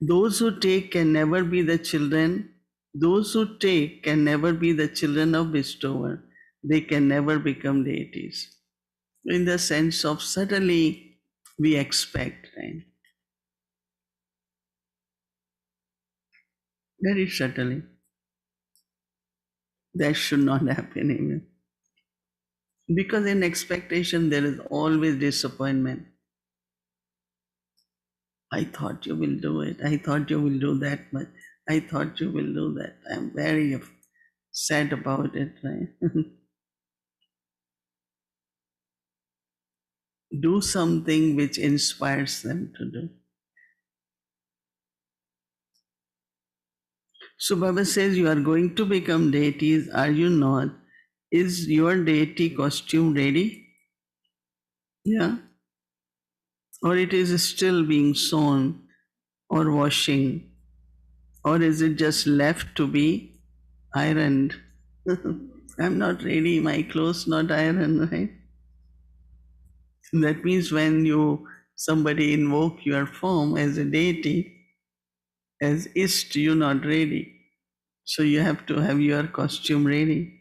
Those who take can never be the children. Those who take can never be the children of bestower. They can never become deities. In the sense of suddenly we expect, right? Very subtly. That should not happen even. Because in expectation there is always disappointment. I thought you will do it. I thought you will do that much. I thought you will do that. I'm very sad about it, right? Do something which inspires them to do. So Baba says you are going to become deities, are you not? Is your deity costume ready? Yeah. Or it is still being sewn or washing? Or is it just left to be ironed? I'm not ready, my clothes not ironed, right? That means when you somebody invoke your form as a deity, as ist, you're not ready. So you have to have your costume ready.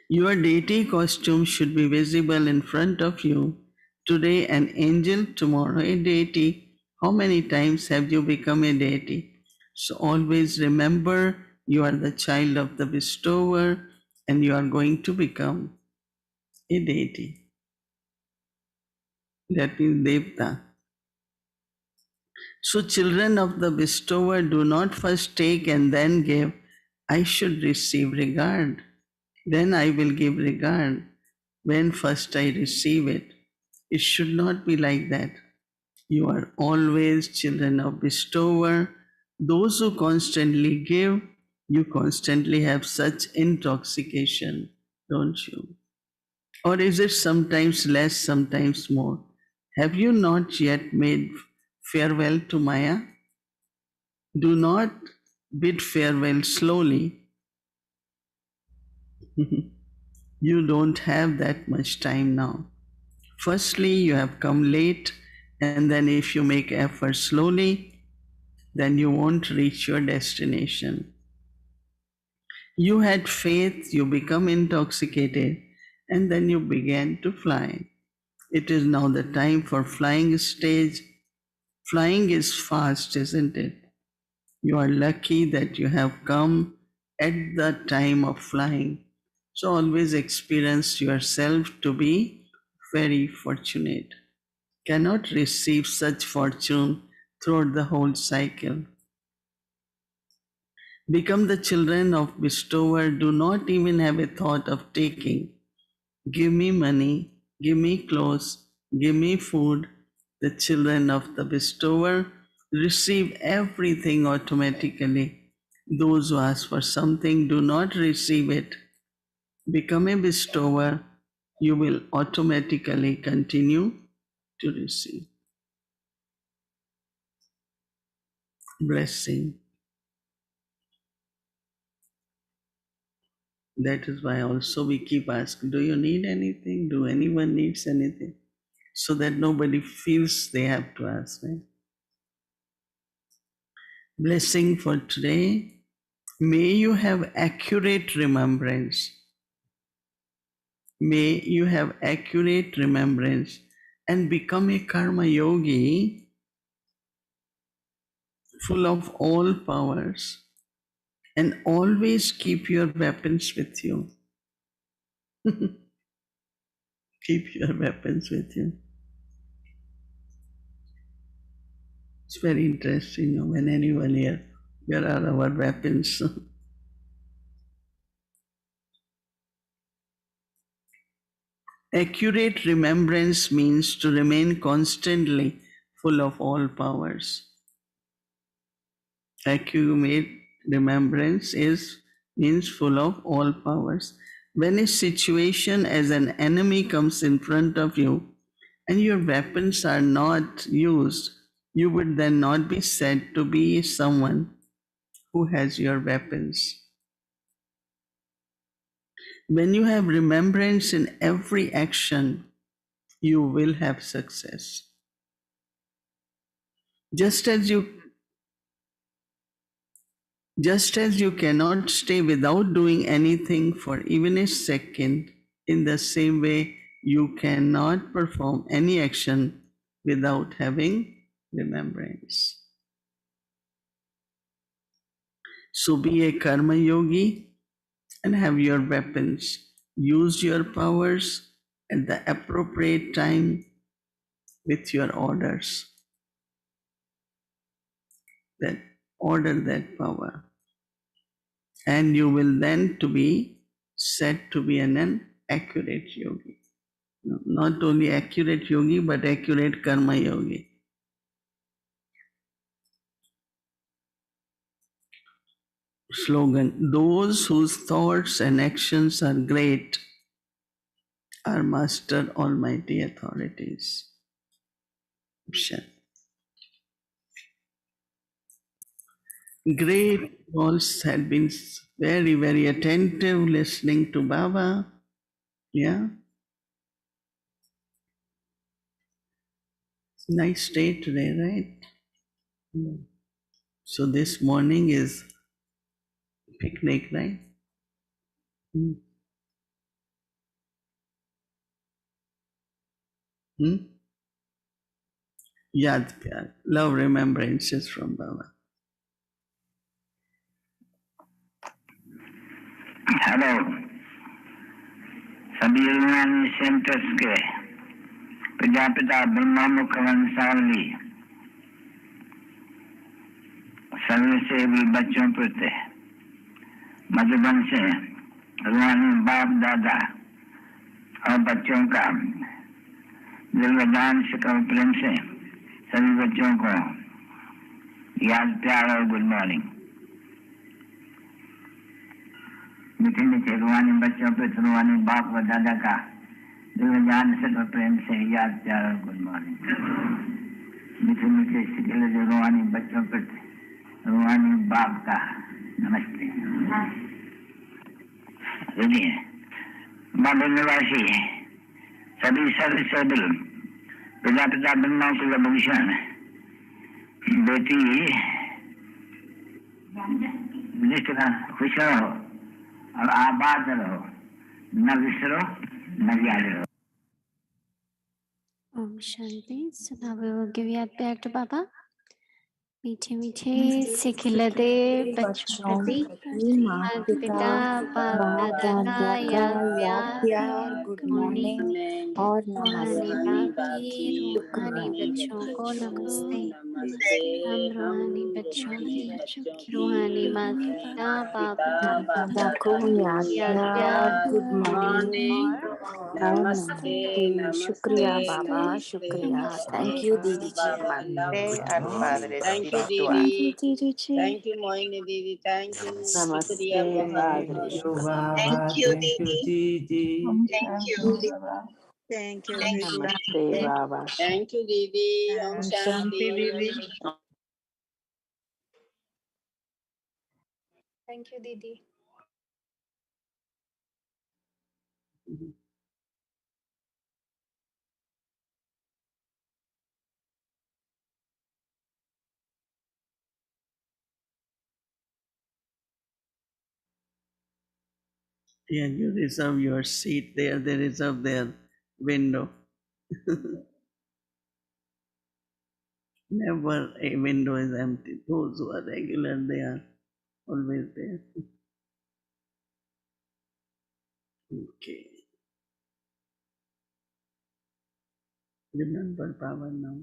Your deity costume should be visible in front of you. Today an angel, tomorrow a deity. How many times have you become a deity? So always remember you are the child of the bestower and you are going to become a deity. That means Devta. So children of the bestower do not first take and then give. I should receive regard. Then I will give regard when first I receive it. It should not be like that. You are always children of bestower. Those who constantly give, you constantly have such intoxication, don't you? Or is it sometimes less, sometimes more? Have you not yet made farewell to Maya? Do not bid farewell slowly. You don't have that much time now. Firstly, you have come late, and then if you make effort slowly, then you won't reach your destination. You had faith, you become intoxicated, and then you began to fly. It is now the time for flying stage. Flying is fast, isn't it? You are lucky that you have come at the time of flying. So always experience yourself to be very fortunate. Cannot receive such fortune throughout the whole cycle. Become the children of bestower, do not even have a thought of taking. Give me money, give me clothes, give me food. The children of the bestower receive everything automatically. Those who ask for something do not receive it. Become a bestower, you will automatically continue to receive blessing. That is why also we keep asking, do you need anything? Do anyone needs anything? So that nobody feels they have to ask. Right? Blessing for today. May you have accurate remembrance. May you have accurate remembrance and become a karma yogi full of all powers, and always keep your weapons with you. Keep your weapons with you. It's very interesting when anyone here, where are our weapons? Accurate remembrance means to remain constantly full of all powers. Accurate remembrance means full of all powers. When a situation as an enemy comes in front of you and your weapons are not used, you would then not be said to be someone who has your weapons. When you have remembrance in every action, you will have success. Just as you cannot stay without doing anything for even a second, in the same way you cannot perform any action without having remembrance. So be a karma yogi and have your weapons. Use your powers at the appropriate time with your orders. That order that power. And you will then to be said to be an accurate yogi. Not only accurate yogi, but accurate karma yogi. Slogan: those whose thoughts and actions are great are master almighty authorities. Great souls had been very, very attentive listening to Baba. Yeah. Nice day today, right? So this morning is picnic, right? Hmm? Yad Pyar, love remembrances from Baba. Hello सभी यूनानी centres के प्रजापिता ब्रह्मा मुख वंशावली सर्वसेवी बच्चों प्रति मधुबन से रूहानी बाप दादा और बच्चों का दिलवदान से प्रेम से सभी बच्चों को याद प्यार और गुड मॉर्निंग। मीठे मीठे रूहानी बच्चों पे रूहानी बाप व दादा का दिलवदान से प्रेम से याद प्यार और गुड मॉर्निंग। मीठे मीठे सिखले जो रूहानी बच्चों पे रूहानी बाप का नमस्ते। सुनिए बाबा निवासी सभी सर्वसेवल प्रजापिता ब्रह्मा कुलभूषण बेटी निष्ठा खुश रहो और आबाद रहो, न विसरो न याद रहो। Om Shanti. So now we will give Yad Pyar to Baba. मीठे मीठे से खिलते बच्चों प्रति माता पिता बाप दादा का याद प्यार गुड मॉर्निंग और रूहानी नमस्ते। बाप की रूहानी शुक्र बच्चों को नमस्ते। नमस्ते हम रूहानी बच्चों की रूहानी माता बाप दादा को याद गुड मॉर्निंग और नमस्ते शुक्रिया बाबा शुक्रिया थैंक यू दीदी जी Namaste and Padre thank you Spiritual. दीदी दीदी जी थैंक यू मोहिनी दीदी थैंक यू शुक्रिया Namaste, Baba Baba. Thank you, Thank you, Gigi. Thank you. Thank you Namaste, दीदी Baba. थैंक यू दीदी ओम Om Shanti Shanti Didi. Thank you दीदी Yeah, you reserve your seat there, they reserve their window. Never a window is empty. Those who are regular, they are always there. Okay. Remember power now.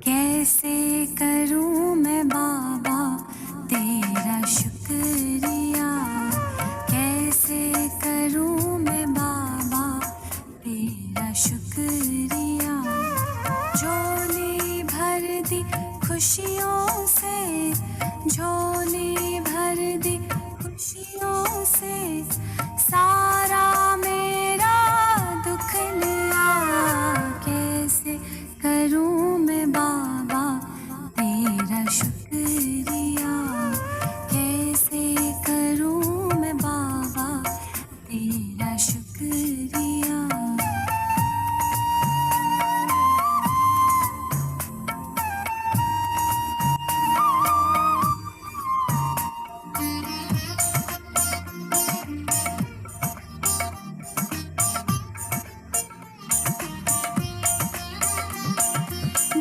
कैसे करूं मैं बाबा तेरा शुक्रिया कैसे करूं मैं बाबा तेरा शुक्रिया झोली भर दी खुशियों से झोली भर दी खुशियों से सारा मेरा दुख लिया कैसे करूं मैं बाबा तेरा शुक्रिया कैसे करूं मैं बाबा तेरा शुक्रिया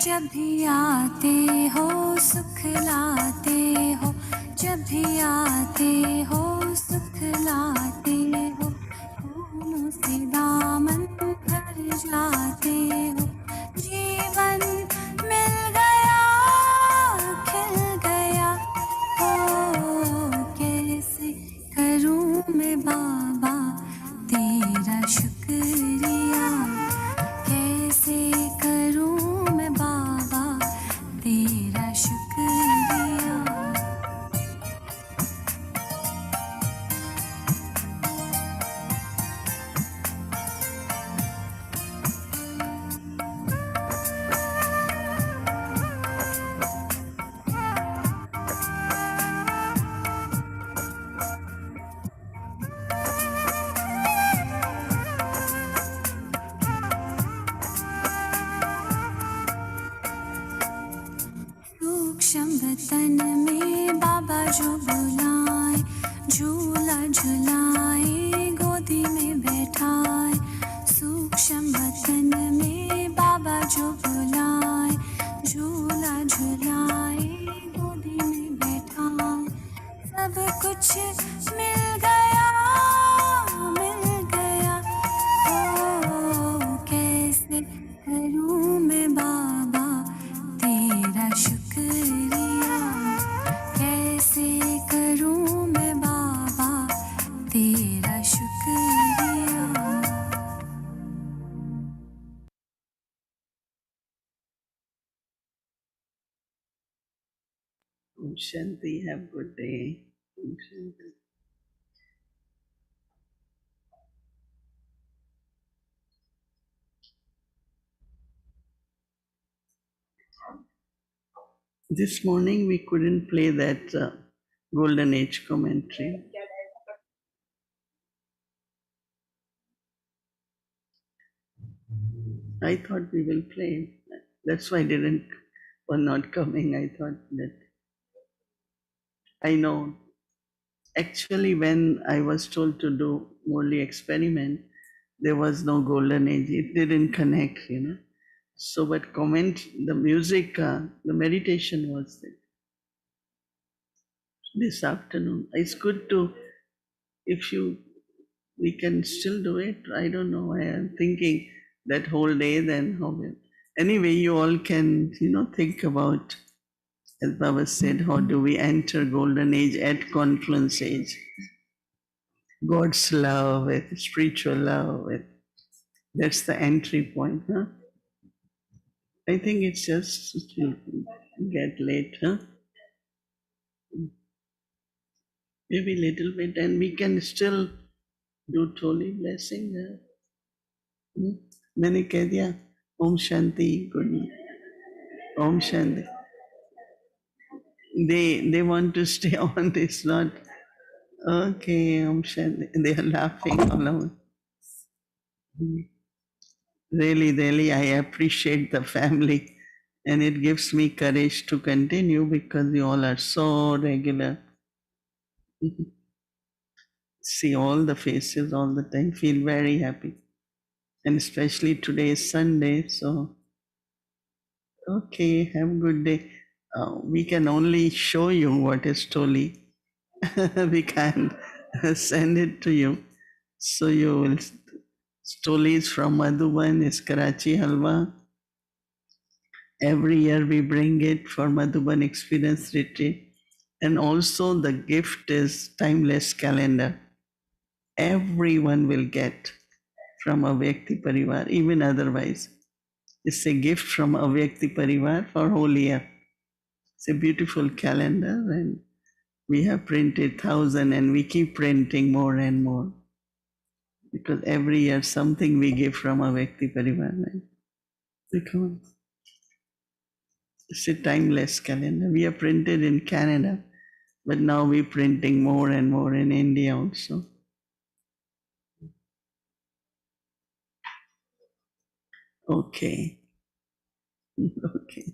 जब भी आते हो सुख लाते हो जब भी आते हो सुख लाते हो फूलों से दामन भर जाते हो जीवन मिल गया खिल गया हो कैसे करूं मैं बाबा तेरा शुक्रिया कैसे करूं मैं बाबा तेरा शुक्रिया सूक्ष्म वतन में बाबा जो बुलाए झूला झुलाए गोदी में बैठाए सूक्ष्म वतन में बाबा जो बुलाए झूला झुलाए गोदी में बैठाए सब कुछ मिल गया ओ कैसे करूं मैं बाबा तेरा शुक्रिया कैसे करूं मैं बाबा तेरा शुक्रिया Om Shanti, have a good day. Om Shanti. This morning we couldn't play that Golden Age commentary. I thought we will play. That's why I didn't, were not coming. I thought that, I know. Actually, when I was told to do Murli experiment, there was no golden age. It didn't connect. So, but comment, the music, the meditation was there this afternoon. It's good to, if you, we can still do it. I don't know. I am thinking that whole day, then how will. Anyway, you all can, think about, as Baba said, how do we enter golden age at confluence age? God's love, with spiritual love, with, that's the entry point, huh? I think it's just to get late, huh? Maybe little bit, and we can still do Toli blessing. मैंने कह दिया Om Shanti, good night. Om Shanti. They want to stay on this, not okay. Om Shanti. They are laughing all over. Really, really, I appreciate the family, and it gives me courage to continue because you all are so regular. See all the faces all the time, feel very happy. And especially today is Sunday, so okay, have a good day. We can only show you what is Toli. We can't send it to you. So you will, Toli is from Madhuban, is Karachi Halwa. Every year we bring it for Madhuban Experience Retreat. And also the gift is timeless calendar. Everyone will get from Avyakti Parivar, even otherwise. It's a gift from Avyakti Parivar for whole year. It's a beautiful calendar, and we have printed 1,000 and we keep printing more and more because every year something we give from Avyakti Parivar. Right? Because it's a timeless calendar. We are printed in Canada, but now we're printing more and more in India also. Okay. Okay.